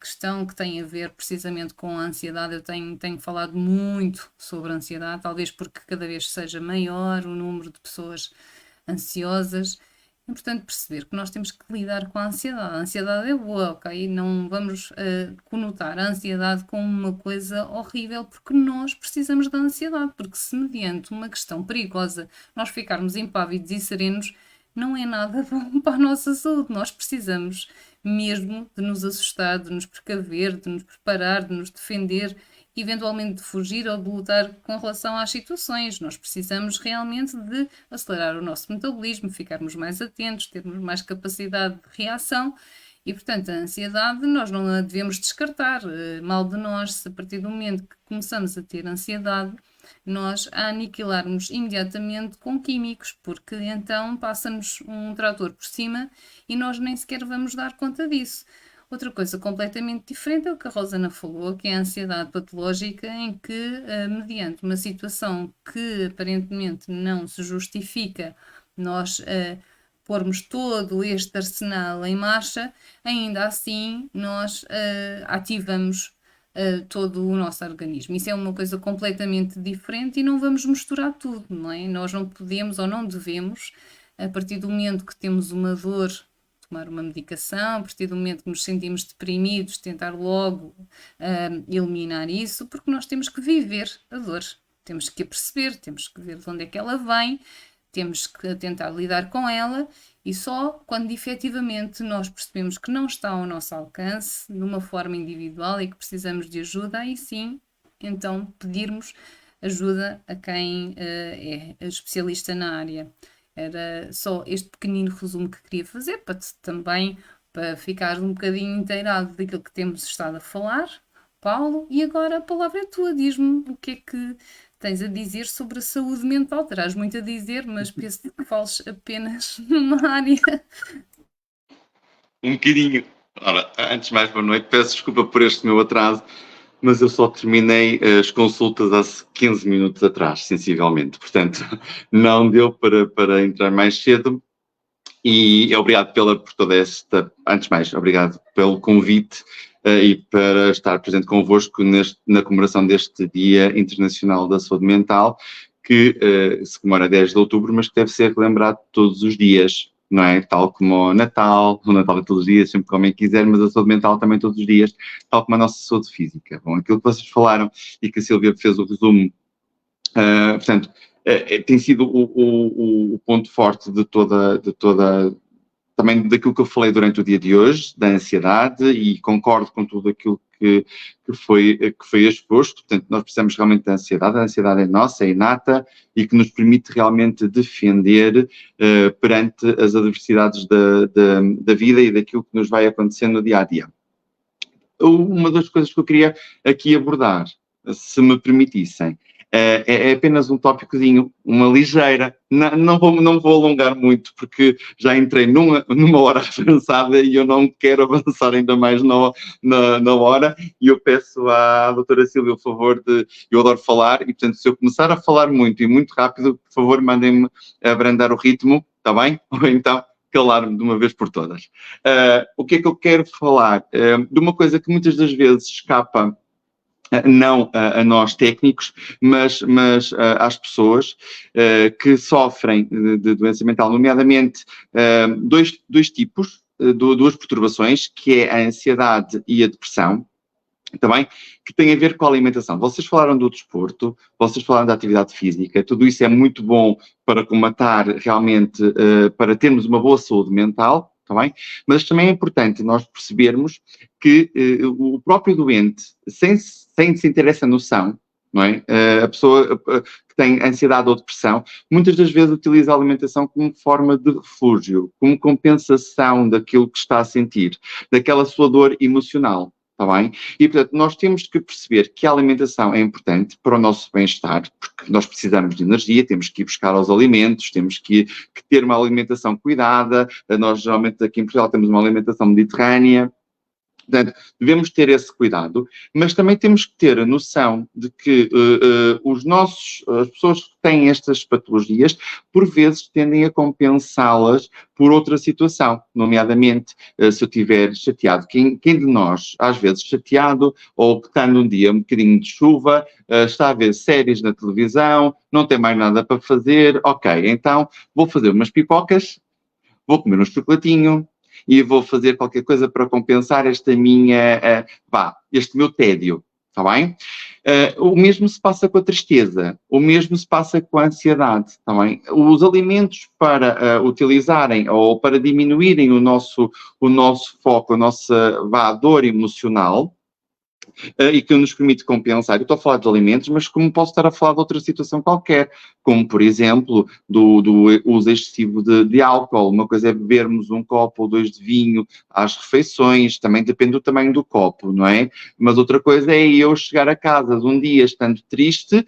questão que tem a ver precisamente com a ansiedade. Eu tenho falado muito sobre a ansiedade, talvez porque cada vez seja maior o número de pessoas ansiosas. É importante perceber que nós temos que lidar com a ansiedade. A ansiedade é boa, ok? Não vamos conotar a ansiedade como uma coisa horrível, porque nós precisamos da ansiedade, porque se mediante uma questão perigosa nós ficarmos impávidos e serenos, não é nada bom para a nossa saúde. Nós precisamos mesmo de nos assustar, de nos precaver, de nos preparar, de nos defender, eventualmente de fugir ou de lutar com relação às situações. Nós precisamos realmente de acelerar o nosso metabolismo, ficarmos mais atentos, termos mais capacidade de reação e, portanto, a ansiedade nós não a devemos descartar. Mal de nós, se a partir do momento que começamos a ter ansiedade, nós a aniquilarmos imediatamente com químicos, porque então passa-nos um trator por cima e nós nem sequer vamos dar conta disso. Outra coisa completamente diferente é o que a Rosana falou, que é a ansiedade patológica, em que, mediante uma situação que aparentemente não se justifica nós pormos todo este arsenal em marcha, ainda assim nós ativamos todo o nosso organismo. Isso é uma coisa completamente diferente e não vamos misturar tudo, não é? Nós não podemos ou não devemos, a partir do momento que temos uma dor, tomar uma medicação, a partir do momento que nos sentimos deprimidos, tentar logo eliminar isso, porque nós temos que viver a dor, temos que a perceber, temos que ver de onde é que ela vem, temos que tentar lidar com ela, e só quando efetivamente nós percebemos que não está ao nosso alcance, de uma forma individual, e que precisamos de ajuda, aí sim, então pedirmos ajuda a quem é especialista na área. Era só este pequenino resumo que queria fazer, para ficar um bocadinho inteirado daquilo que temos estado a falar, Paulo, e agora a palavra é tua, diz-me o que é que tens a dizer sobre a saúde mental. Terás muito a dizer, mas penso que fales apenas numa área. Um bocadinho. Ora, antes de mais, boa noite. Peço desculpa por este meu atraso, mas eu só terminei as consultas há 15 minutos atrás, sensivelmente. Portanto, não deu para entrar mais cedo. E obrigado por toda esta... Antes de mais, obrigado pelo convite e para estar presente convosco na comemoração deste Dia Internacional da Saúde Mental, que se comemora 10 de outubro, mas que deve ser relembrado todos os dias, não é? Tal como o Natal é todos os dias, sempre que o homem quiser, mas a saúde mental também todos os dias, tal como a nossa saúde física. Bom, aquilo que vocês falaram e que a Sílvia fez o resumo, portanto, tem sido o ponto forte de toda também daquilo que eu falei durante o dia de hoje, da ansiedade, e concordo com tudo aquilo que foi exposto. Portanto, nós precisamos realmente da ansiedade. A ansiedade é nossa, é inata e que nos permite realmente defender perante as adversidades da vida e daquilo que nos vai acontecendo no dia a dia. Uma das coisas que eu queria aqui abordar, se me permitissem, é apenas um tópicozinho, uma ligeira, não vou alongar muito, porque já entrei numa hora avançada e eu não quero avançar ainda mais na hora, e eu peço à doutora Sílvia o favor eu adoro falar, e portanto se eu começar a falar muito e muito rápido, por favor mandem-me abrandar o ritmo, está bem? Ou então calar-me de uma vez por todas. O que é que eu quero falar? De uma coisa que muitas das vezes escapa não a nós técnicos, mas às pessoas que sofrem de doença mental, nomeadamente dois tipos, duas perturbações, que é a ansiedade e a depressão, também, que têm a ver com a alimentação. Vocês falaram do desporto, vocês falaram da atividade física, tudo isso é muito bom para combater realmente, para termos uma boa saúde mental, tá bem? Mas também é importante nós percebermos que o próprio doente, sem se ter essa noção, não é? A pessoa que tem ansiedade ou depressão, muitas das vezes utiliza a alimentação como forma de refúgio, como compensação daquilo que está a sentir, daquela sua dor emocional. Está bem? E, portanto, nós temos que perceber que a alimentação é importante para o nosso bem-estar, porque nós precisamos de energia, temos que ir buscar os alimentos, temos que ter uma alimentação cuidada. Nós, geralmente, aqui em Portugal, temos uma alimentação mediterrânea. Portanto, devemos ter esse cuidado, mas também temos que ter a noção de que as pessoas que têm estas patologias, por vezes, tendem a compensá-las por outra situação, nomeadamente, se eu estiver chateado. Quem de nós, às vezes, chateado, ou que está num dia um bocadinho de chuva, está a ver séries na televisão, não tem mais nada para fazer, ok, então vou fazer umas pipocas, vou comer um chocolatinho, e vou fazer qualquer coisa para compensar este meu tédio, está bem? O mesmo se passa com a tristeza, o mesmo se passa com a ansiedade, está bem? Os alimentos para utilizarem ou para diminuírem o nosso foco, a nossa dor emocional, e que nos permite compensar. Eu estou a falar de alimentos, mas como posso estar a falar de outra situação qualquer, como, por exemplo, do uso excessivo de álcool. Uma coisa é bebermos um copo ou dois de vinho às refeições, também depende do tamanho do copo, não é? Mas outra coisa é eu chegar a casa de um dia estando triste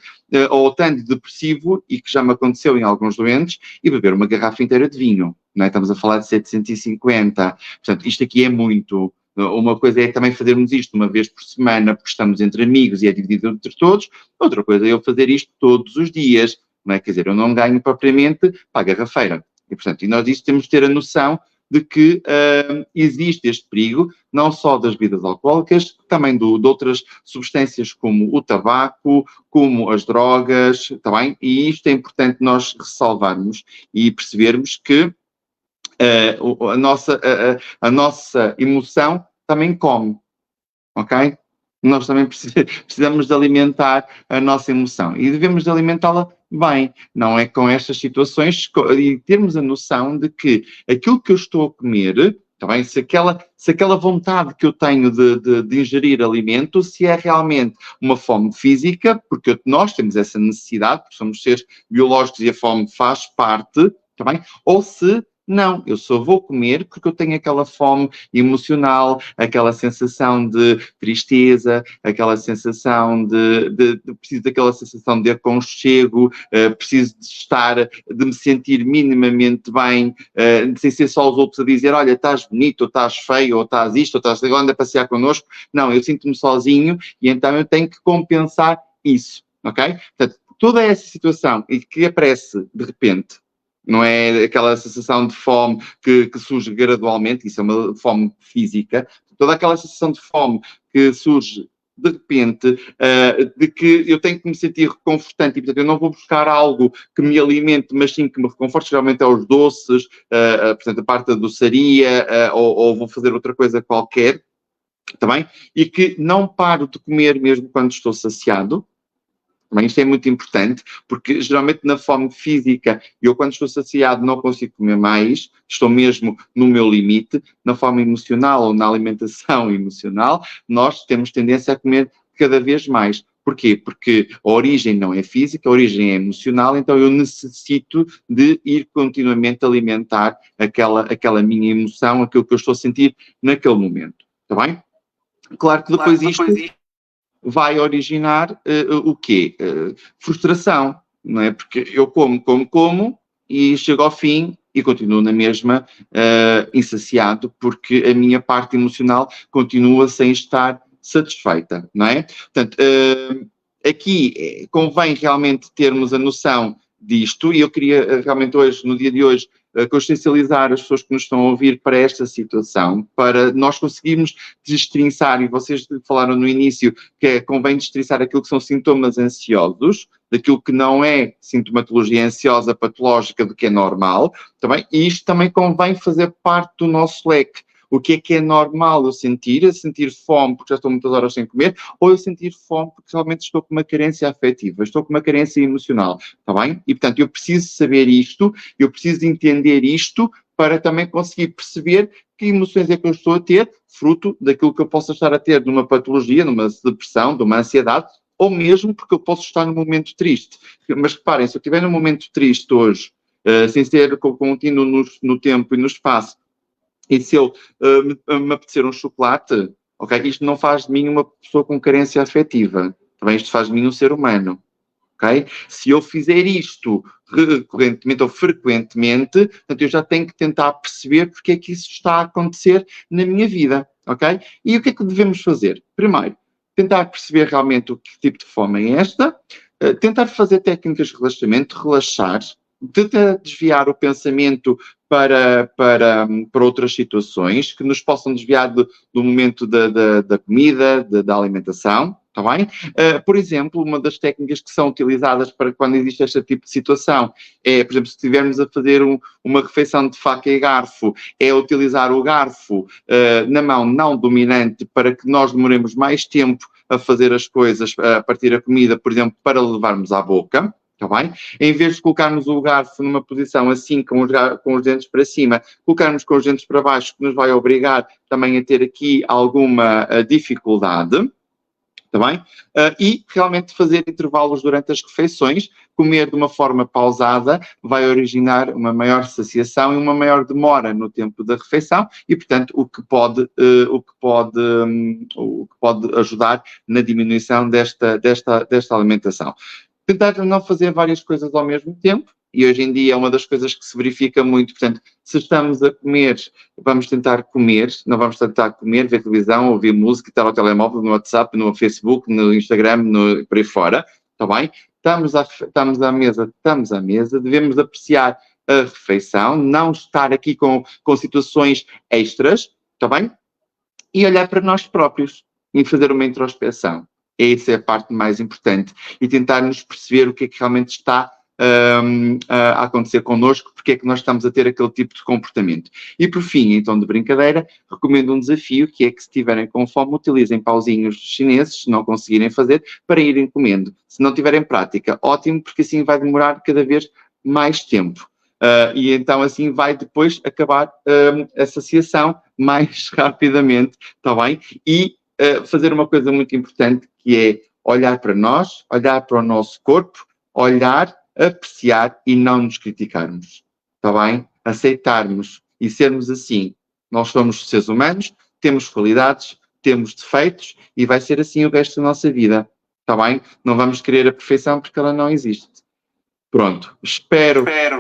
ou estando depressivo, e que já me aconteceu em alguns doentes, e beber uma garrafa inteira de vinho, não é? Estamos a falar de 750. Portanto, isto aqui é muito. Uma coisa é também fazermos isto uma vez por semana, porque estamos entre amigos e é dividido entre todos. Outra coisa é eu fazer isto todos os dias, não é? Quer dizer, eu não ganho propriamente para a garrafeira, E, portanto, nós disso temos de ter a noção de que existe este perigo, não só das bebidas alcoólicas, também de outras substâncias como o tabaco, como as drogas, está bem? E isto é importante nós ressalvarmos e percebermos que a nossa emoção também come, ok? Nós também precisamos de alimentar a nossa emoção e devemos de alimentá-la bem, não é com estas situações, e termos a noção de que aquilo que eu estou a comer, tá bem? Se aquela vontade que eu tenho de ingerir alimento, se é realmente uma fome física, porque nós temos essa necessidade, porque somos seres biológicos e a fome faz parte, tá bem? Ou se não, eu só vou comer porque eu tenho aquela fome emocional, aquela sensação de tristeza, aquela sensação preciso daquela sensação de aconchego, preciso de me sentir minimamente bem, sem ser só os outros a dizer, olha, estás bonito, ou estás feio, ou estás isto, ou estás agora, anda a passear connosco. Não, eu sinto-me sozinho e então eu tenho que compensar isso, ok? Portanto, toda essa situação e que aparece de repente, não é aquela sensação de fome que surge gradualmente, isso é uma fome física, toda aquela sensação de fome que surge de repente, de que eu tenho que me sentir reconfortante e, portanto, eu não vou buscar algo que me alimente, mas sim que me reconforte, geralmente é os doces, portanto, a parte da doçaria, ou vou fazer outra coisa qualquer, está bem? E que não paro de comer mesmo quando estou saciado. Também isto é muito importante, porque geralmente na fome física, eu quando estou saciado não consigo comer mais, estou mesmo no meu limite. Na fome emocional ou na alimentação emocional, nós temos tendência a comer cada vez mais. Porquê? Porque a origem não é física, a origem é emocional, então eu necessito de ir continuamente alimentar aquela minha emoção, aquilo que eu estou a sentir naquele momento. Está bem? Claro que depois isto vai originar o quê? Frustração, não é? Porque eu como e chego ao fim e continuo na mesma insaciado, porque a minha parte emocional continua sem estar satisfeita, não é? Portanto, aqui convém realmente termos a noção disto, e eu queria realmente hoje, no dia de hoje, consciencializar as pessoas que nos estão a ouvir para esta situação, para nós conseguirmos destrinçar, e vocês falaram no início que convém destrinçar aquilo que são sintomas ansiosos, daquilo que não é sintomatologia ansiosa patológica, do que é normal, também, e isto também convém fazer parte do nosso leque. O que é normal eu sentir fome porque já estou muitas horas sem comer, ou eu sentir fome porque realmente estou com uma carência afetiva, estou com uma carência emocional, está bem? E, portanto, eu preciso saber isto, eu preciso entender isto para também conseguir perceber que emoções é que eu estou a ter, fruto daquilo que eu possa estar a ter numa patologia, numa depressão, de uma ansiedade, ou mesmo porque eu posso estar num momento triste. Mas reparem, se eu estiver num momento triste hoje, sem ser contínuo no tempo e no espaço, e se eu me apetecer um chocolate, ok, isto não faz de mim uma pessoa com carência afetiva, também isto faz de mim um ser humano, ok? Se eu fizer isto recorrentemente ou frequentemente, portanto, eu já tenho que tentar perceber porque é que isso está a acontecer na minha vida, ok? E o que é que devemos fazer? Primeiro, tentar perceber realmente o que tipo de fome é esta, tentar fazer técnicas de relaxamento, relaxar, tentar desviar o pensamento para outras situações que nos possam desviar do momento da comida, da alimentação, está bem? Por exemplo, uma das técnicas que são utilizadas para quando existe este tipo de situação é, por exemplo, se estivermos a fazer uma refeição de faca e garfo, é utilizar o garfo na mão não dominante para que nós demoremos mais tempo a fazer as coisas, a partir a comida, por exemplo, para levarmos à boca. Está bem? Em vez de colocarmos o garfo numa posição assim, com os dentes para cima, colocarmos com os dentes para baixo, que nos vai obrigar também a ter aqui alguma dificuldade. Está bem? E realmente fazer intervalos durante as refeições, comer de uma forma pausada, vai originar uma maior saciação e uma maior demora no tempo da refeição e, portanto, o que pode ajudar na diminuição desta alimentação. Tentar não fazer várias coisas ao mesmo tempo, e hoje em dia é uma das coisas que se verifica muito, portanto, se estamos a comer, vamos tentar comer, não vamos tentar comer, ver televisão, ouvir música, estar ao telemóvel, no WhatsApp, no Facebook, no Instagram, por aí fora, está bem? Estamos à mesa, devemos apreciar a refeição, não estar aqui com situações extras, está bem? E olhar para nós próprios e fazer uma introspeção. Essa é a parte mais importante. E tentarmos perceber o que é que realmente está a acontecer connosco, porque é que nós estamos a ter aquele tipo de comportamento. E por fim, então, de brincadeira, recomendo um desafio, que é que se tiverem com fome, utilizem pauzinhos chineses, se não conseguirem fazer, para irem comendo. Se não tiverem prática, ótimo, porque assim vai demorar cada vez mais tempo. E então assim vai depois acabar a saciação mais rapidamente, está bem? E fazer uma coisa muito importante, que é olhar para nós, olhar para o nosso corpo, olhar, apreciar e não nos criticarmos, está bem? Aceitarmos e sermos assim. Nós somos seres humanos, temos qualidades, temos defeitos e vai ser assim o resto da nossa vida, está bem? Não vamos querer a perfeição porque ela não existe. Pronto, espero ter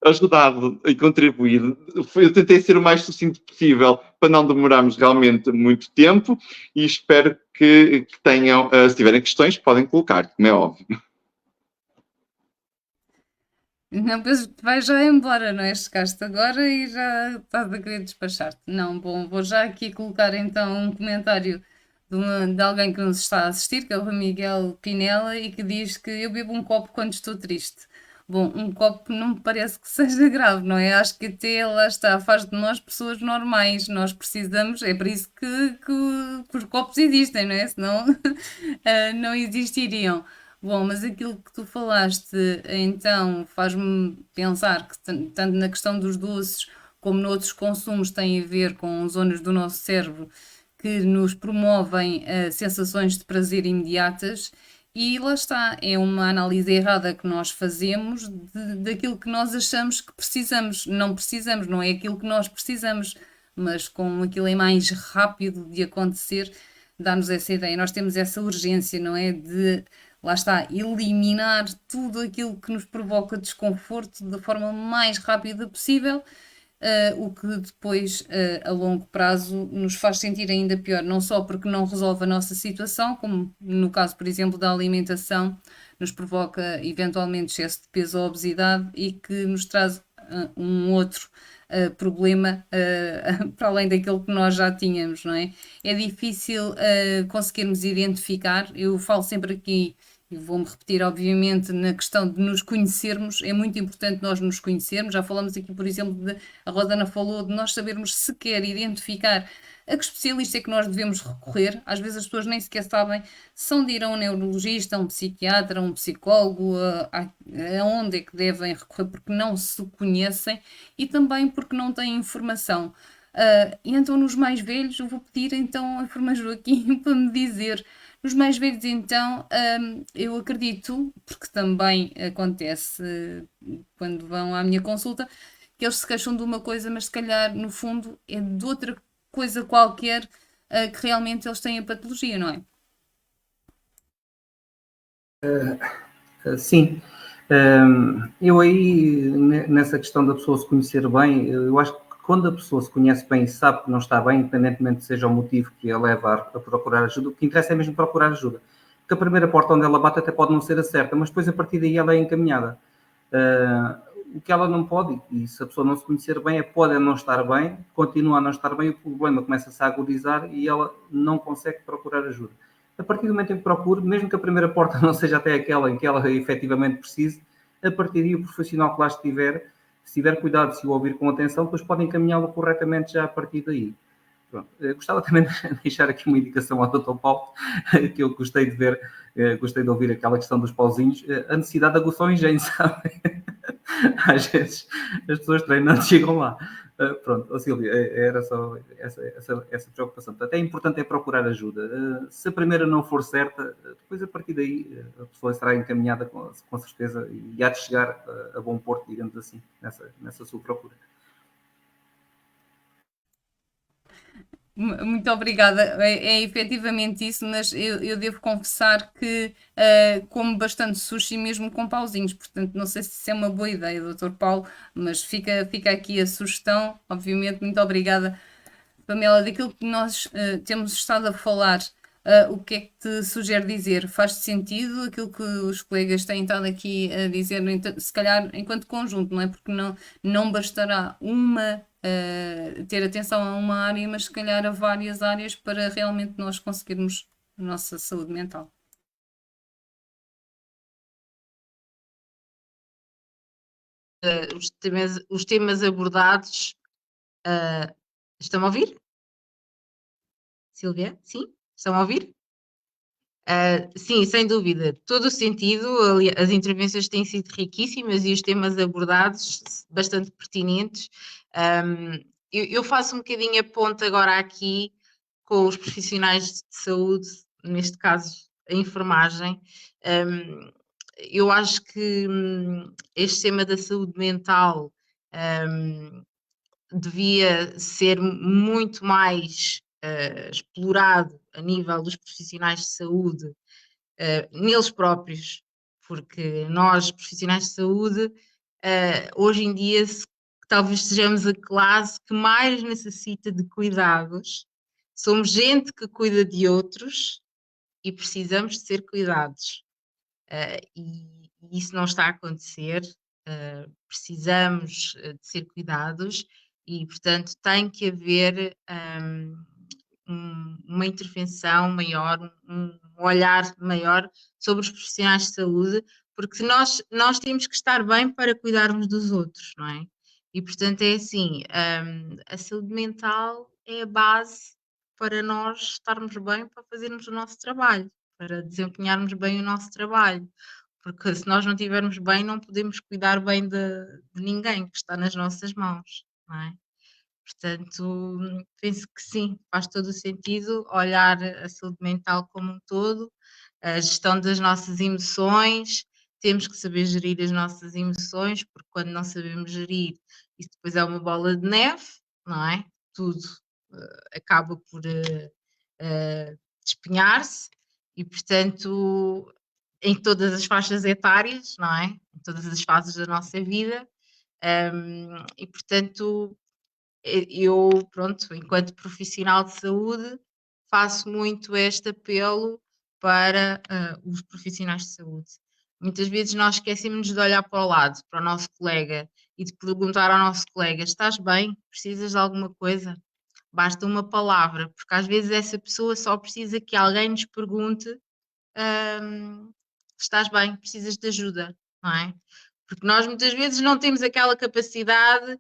ajudado e contribuído. Eu tentei ser o mais sucinto possível para não demorarmos realmente muito tempo e espero que tenham, se tiverem questões, podem colocar, como é óbvio. Não penso que vais já embora, não é? Chegaste agora e já estás a querer despachar-te. Não, bom, vou já aqui colocar então um comentário de alguém que nos está a assistir, que é o Miguel Pinela, e que diz que eu bebo um copo quando estou triste. Bom, um copo não me parece que seja grave, não é? Acho que até lá está, faz de nós pessoas normais. Nós precisamos, é por isso que os copos existem, não é? Senão não existiriam. Bom, mas aquilo que tu falaste, então, faz-me pensar que tanto na questão dos doces como noutros consumos tem a ver com zonas do nosso cérebro que nos promovem sensações de prazer imediatas. E lá está, é uma análise errada que nós fazemos daquilo que nós achamos que precisamos. Não precisamos, não é aquilo que nós precisamos, mas como aquilo é mais rápido de acontecer, dá-nos essa ideia. Nós temos essa urgência, não é? De, lá está, eliminar tudo aquilo que nos provoca desconforto da forma mais rápida possível. O que depois, a longo prazo, nos faz sentir ainda pior, não só porque não resolve a nossa situação, como no caso, por exemplo, da alimentação, nos provoca eventualmente excesso de peso ou obesidade e que nos traz um outro problema para além daquele que nós já tínhamos, não é? É difícil conseguirmos identificar, eu falo sempre aqui. E vou-me repetir, obviamente, na questão de nos conhecermos, é muito importante nós nos conhecermos. Já falamos aqui, por exemplo, a Rosana falou de nós sabermos sequer identificar a que especialista é que nós devemos recorrer. Às vezes as pessoas nem sequer sabem se são de ir a um neurologista, a um psiquiatra, a um psicólogo, aonde é que devem recorrer, porque não se conhecem e também porque não têm informação. E então nos mais velhos, eu vou pedir então a enfermeira Joaquim para me dizer. Nos mais velhos, então, eu acredito, porque também acontece quando vão à minha consulta, que eles se queixam de uma coisa, mas se calhar, no fundo, é de outra coisa qualquer que realmente eles têm a patologia, não é? Sim. Eu aí, nessa questão da pessoa se conhecer bem, eu acho que quando a pessoa se conhece bem e sabe que não está bem, independentemente seja o motivo que a leva a procurar ajuda, o que interessa é mesmo procurar ajuda. Porque a primeira porta onde ela bate até pode não ser a certa, mas depois a partir daí ela é encaminhada. O que ela não pode, e se a pessoa não se conhecer bem, pode não estar bem, continua a não estar bem, o problema começa-se a agudizar e ela não consegue procurar ajuda. A partir do momento em que procure, mesmo que a primeira porta não seja até aquela em que ela efetivamente precise, a partir daí o profissional que lá estiver, se tiver cuidado, se o ouvir com atenção, depois pode encaminhá-lo corretamente já a partir daí. Pronto. Gostava também de deixar aqui uma indicação ao Dr. Paulo, que eu gostei de ver, gostei de ouvir aquela questão dos pauzinhos, a necessidade de aguçar o engenho, sabe? Às vezes as pessoas treinando chegam lá. Pronto, Silvia, era só essa preocupação. Portanto, é importante procurar ajuda. Se a primeira não for certa, depois a partir daí a pessoa será encaminhada com certeza e há de chegar a bom porto, digamos assim, nessa sua procura. Muito obrigada, é efetivamente isso, mas eu devo confessar que como bastante sushi mesmo com pauzinhos, portanto não sei se isso é uma boa ideia, Dr. Paulo, mas fica aqui a sugestão. Obviamente, muito obrigada, Pamela, daquilo que nós temos estado a falar, o que é que te sugere dizer? Faz-te sentido aquilo que os colegas têm estado aqui a dizer, se calhar enquanto conjunto, não é? Porque não bastará ter atenção a uma área, mas se calhar a várias áreas para realmente nós conseguirmos a nossa saúde mental. Os temas abordados. Estão a ouvir? Silvia? Sim? Estão a ouvir? Sim, sem dúvida, todo o sentido. As intervenções têm sido riquíssimas e os temas abordados bastante pertinentes. Eu faço um bocadinho a ponte agora aqui com os profissionais de saúde, neste caso a enfermagem. Eu acho que este tema da saúde mental devia ser muito mais explorado a nível dos profissionais de saúde, neles próprios, porque nós, profissionais de saúde, hoje em dia, talvez sejamos a classe que mais necessita de cuidados. Somos gente que cuida de outros e precisamos de ser cuidados. E isso não está a acontecer. Precisamos de ser cuidados e, portanto, tem que haver uma intervenção maior, um olhar maior sobre os profissionais de saúde, porque nós temos que estar bem para cuidarmos dos outros, não é? E, portanto, é assim, a saúde mental é a base para nós estarmos bem, para fazermos o nosso trabalho, para desempenharmos bem o nosso trabalho. Porque se nós não estivermos bem, não podemos cuidar bem de ninguém que está nas nossas mãos, não é? Portanto, penso que sim, faz todo o sentido olhar a saúde mental como um todo, a gestão das nossas emoções. Temos que saber gerir as nossas emoções, porque quando não sabemos gerir, isso depois é uma bola de neve, não é? Tudo acaba por despenhar-se e, portanto, em todas as faixas etárias, não é? Em todas as fases da nossa vida. E, portanto, eu, pronto, enquanto profissional de saúde, faço muito este apelo para os profissionais de saúde. Muitas vezes nós esquecemos de olhar para o lado, para o nosso colega, e de perguntar ao nosso colega: estás bem? Precisas de alguma coisa? Basta uma palavra, porque às vezes essa pessoa só precisa que alguém nos pergunte: estás bem? Precisas de ajuda, não é? Porque nós muitas vezes não temos aquela capacidade,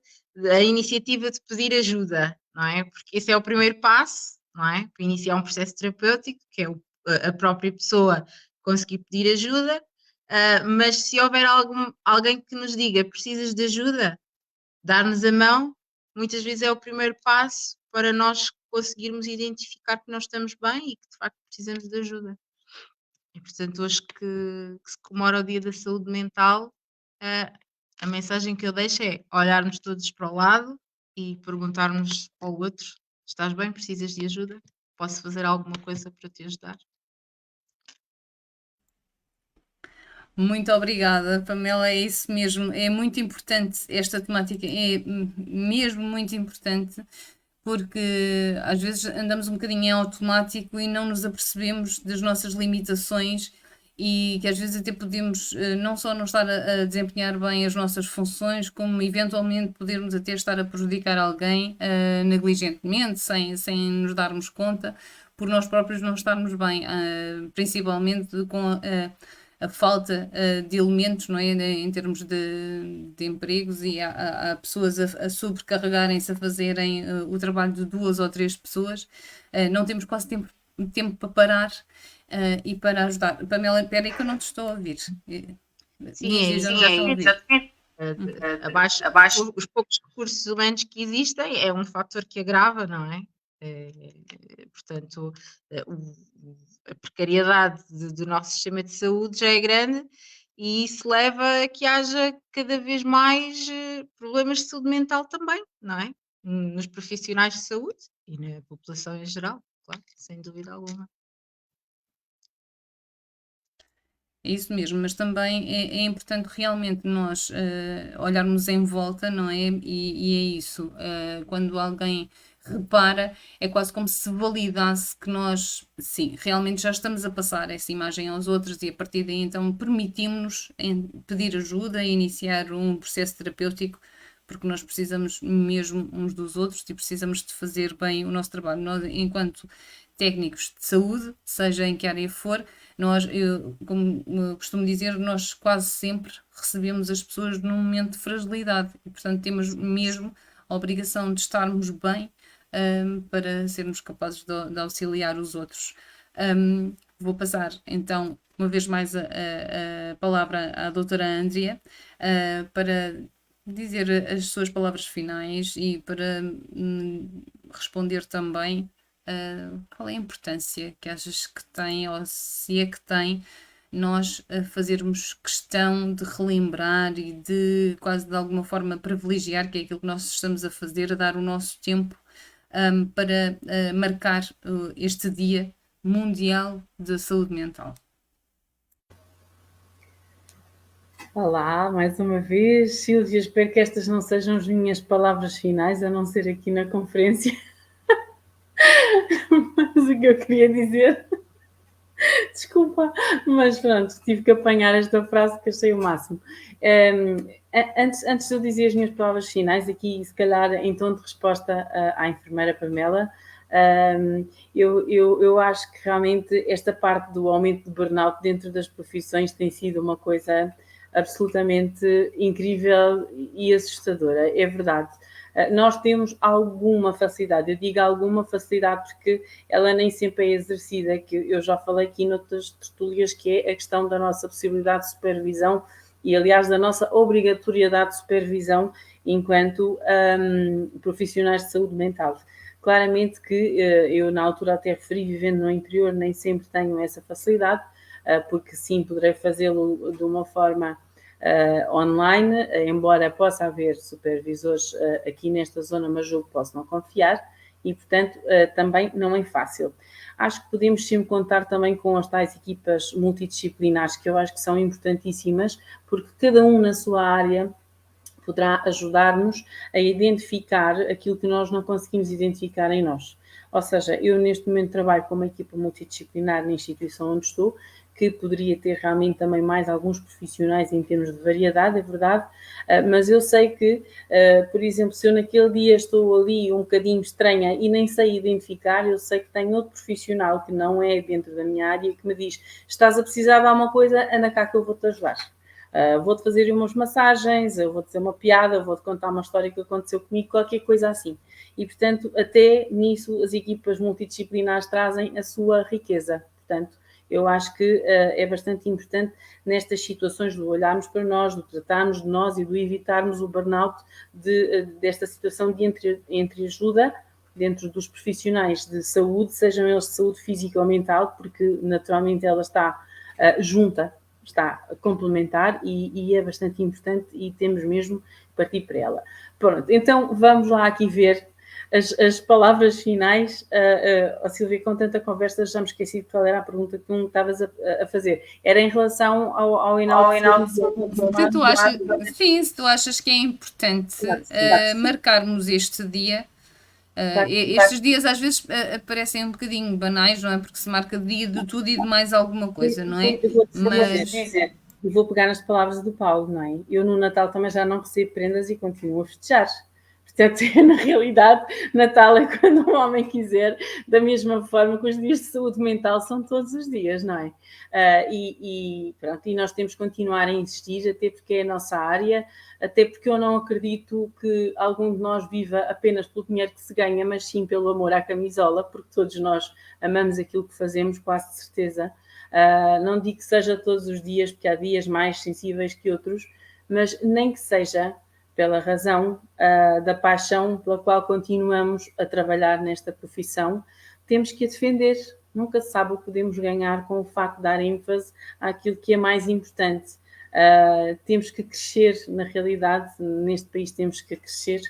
a iniciativa de pedir ajuda, não é? Porque esse é o primeiro passo, não é? Para iniciar um processo terapêutico, que é a própria pessoa conseguir pedir ajuda, mas se houver alguém que nos diga: precisas de ajuda, dar-nos a mão, muitas vezes é o primeiro passo para nós conseguirmos identificar que nós estamos bem e que de facto precisamos de ajuda. E, portanto, hoje que se comemora o Dia da Saúde Mental, a mensagem que eu deixo é olharmos todos para o lado e perguntarmos ao outro: estás bem? Precisas de ajuda? Posso fazer alguma coisa para te ajudar? Muito obrigada, Pamela. É isso mesmo, é muito importante esta temática, é mesmo muito importante, porque às vezes andamos um bocadinho em automático e não nos apercebemos das nossas limitações e que às vezes até podemos não só não estar a desempenhar bem as nossas funções, como eventualmente podermos até estar a prejudicar alguém negligentemente, sem nos darmos conta, por nós próprios não estarmos bem, principalmente com a falta de elementos, não é? Em termos de empregos, e há pessoas a sobrecarregarem-se, a fazerem o trabalho de 2 ou 3 pessoas. Não temos quase tempo para parar e para ajudar. Pamela, espera aí que eu não te estou a ouvir. Sim, já estou a ouvir. Abaixo, os poucos recursos humanos que existem é um fator que agrava, não é? Portanto, a precariedade do nosso sistema de saúde já é grande e isso leva a que haja cada vez mais problemas de saúde mental também, não é? Nos profissionais de saúde e na população em geral, claro, sem dúvida alguma. É isso mesmo, mas também é importante realmente nós olharmos em volta, não é? E é isso, quando alguém repara, é quase como se validasse que nós, sim, realmente já estamos a passar essa imagem aos outros e a partir daí então permitimos-nos pedir ajuda e iniciar um processo terapêutico, porque nós precisamos mesmo uns dos outros e precisamos de fazer bem o nosso trabalho. Nós, enquanto técnicos de saúde, seja em que área for, como costumo dizer, nós quase sempre recebemos as pessoas num momento de fragilidade e, portanto, temos mesmo a obrigação de estarmos bem para sermos capazes de auxiliar os outros. Vou passar, então, uma vez mais a palavra à doutora Andrea para dizer as suas palavras finais e para responder também qual é a importância que achas que tem, ou se é que tem, nós fazermos questão de relembrar e de quase de alguma forma privilegiar, que é aquilo que nós estamos a fazer, a dar o nosso tempo para marcar este Dia Mundial de Saúde Mental. Olá, mais uma vez, Sílvia, espero que estas não sejam as minhas palavras finais, a não ser aqui na conferência. Mas o que eu queria dizer, desculpa, mas pronto, tive que apanhar esta frase que achei o máximo. Antes de eu dizer as minhas palavras finais, aqui se calhar em tom de resposta à enfermeira Pamela, eu acho que realmente esta parte do aumento de burnout dentro das profissões tem sido uma coisa absolutamente incrível e assustadora, é verdade. Nós temos alguma facilidade, eu digo alguma facilidade porque ela nem sempre é exercida, que eu já falei aqui noutras tertúlias, que é a questão da nossa possibilidade de supervisão e, aliás, da nossa obrigatoriedade de supervisão enquanto profissionais de saúde mental. Claramente que eu, na altura, até referi, vivendo no interior, nem sempre tenho essa facilidade, porque sim, poderei fazê-lo de uma forma online, embora possa haver supervisores aqui nesta zona, mas julgo que posso não confiar e, portanto, também não é fácil. Acho que podemos sempre contar também com as tais equipas multidisciplinares, que eu acho que são importantíssimas, porque cada um na sua área poderá ajudar-nos a identificar aquilo que nós não conseguimos identificar em nós. Ou seja, eu neste momento trabalho com uma equipa multidisciplinar na instituição onde estou, que poderia ter realmente também mais alguns profissionais em termos de variedade, é verdade, mas eu sei que, por exemplo, se eu naquele dia estou ali um bocadinho estranha e nem sei identificar, eu sei que tenho outro profissional que não é dentro da minha área que me diz: estás a precisar de alguma coisa, anda cá que eu vou-te ajudar. Vou-te fazer umas massagens, eu vou-te dizer uma piada, vou-te contar uma história que aconteceu comigo, qualquer coisa assim. E, portanto, até nisso as equipas multidisciplinares trazem a sua riqueza. Portanto, eu acho que é bastante importante nestas situações de olharmos para nós, de tratarmos de nós e de evitarmos o burnout desta situação de entreajuda dentro dos profissionais de saúde, sejam eles de saúde física ou mental, porque naturalmente ela está junta, está complementar e é bastante importante e temos mesmo que partir para ela. Pronto, então vamos lá aqui ver as palavras finais. Silvia, com tanta conversa já me esqueci de qual era a pergunta que tu me estavas a fazer. Era em relação ao enaltecimento. Se tu achas que é importante marcarmos este dia. Estes dias às vezes parecem um bocadinho banais, não é? Porque se marca dia de tudo e de mais alguma coisa, não é? Eu vou pegar nas palavras do Paulo, não é? Eu no Natal também já não recebo prendas e continuo a festejar. Portanto, na realidade, Natal é quando um homem quiser, da mesma forma que os dias de saúde mental são todos os dias, não é? Pronto, e nós temos que continuar a insistir, até porque é a nossa área, até porque eu não acredito que algum de nós viva apenas pelo dinheiro que se ganha, mas sim pelo amor à camisola, porque todos nós amamos aquilo que fazemos, quase de certeza. Não digo que seja todos os dias, porque há dias mais sensíveis que outros, mas nem que seja pela razão da paixão pela qual continuamos a trabalhar nesta profissão, temos que a defender. Nunca se sabe o que podemos ganhar com o facto de dar ênfase àquilo que é mais importante. Temos que crescer, na realidade, neste país temos que crescer,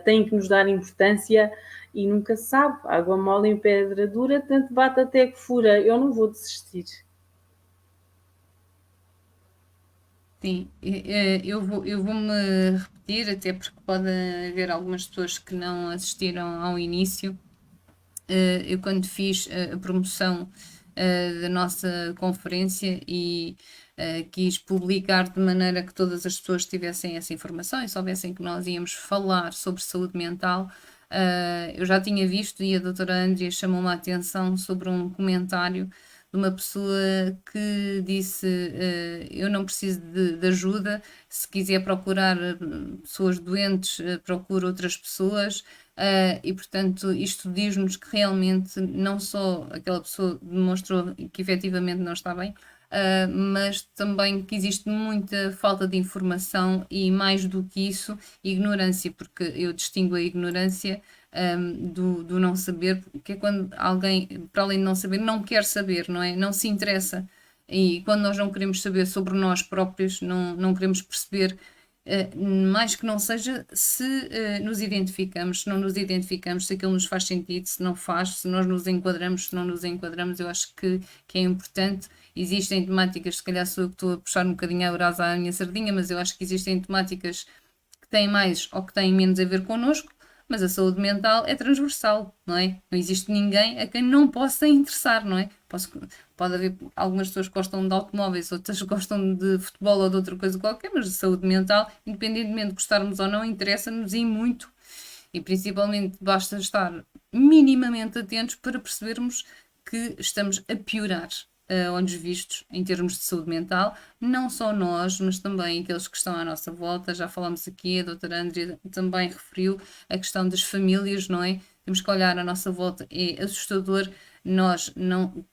tem que nos dar importância e nunca se sabe. Água mole em pedra dura, tanto bate até que fura. Eu não vou desistir. Sim, eu vou-me repetir, até porque pode haver algumas pessoas que não assistiram ao início. Eu quando fiz a promoção da nossa conferência e quis publicar de maneira que todas as pessoas tivessem essa informação e soubessem que nós íamos falar sobre saúde mental, eu já tinha visto e a doutora Andrea chamou-me a atenção sobre um comentário de uma pessoa que disse eu não preciso de ajuda, se quiser procurar pessoas doentes, procure outras pessoas. E portanto isto diz-nos que realmente não só aquela pessoa demonstrou que efetivamente não está bem, mas também que existe muita falta de informação e mais do que isso, ignorância, porque eu distingo a ignorância do não saber, que é quando alguém, para além de não saber, não quer saber, não é? Não se interessa. E quando nós não queremos saber sobre nós próprios, não queremos perceber, mais que não seja se nos identificamos, se não nos identificamos, se aquilo nos faz sentido, se não faz, se nós nos enquadramos, se não nos enquadramos, eu acho que é importante. Existem temáticas, se calhar sou eu que estou a puxar um bocadinho a brasa à minha sardinha, mas eu acho que existem temáticas que têm mais ou que têm menos a ver connosco, mas a saúde mental é transversal, não é? Não existe ninguém a quem não possa interessar, não é? Pode haver algumas pessoas que gostam de automóveis, outras gostam de futebol ou de outra coisa qualquer, mas a saúde mental, independentemente de gostarmos ou não, interessa-nos e muito. E principalmente basta estar minimamente atentos para percebermos que estamos a piorar olhos vistos em termos de saúde mental, não só nós, mas também aqueles que estão à nossa volta. Já falámos aqui, a doutora Andrea também referiu a questão das famílias, não é? Temos que olhar à nossa volta, é assustador nós não,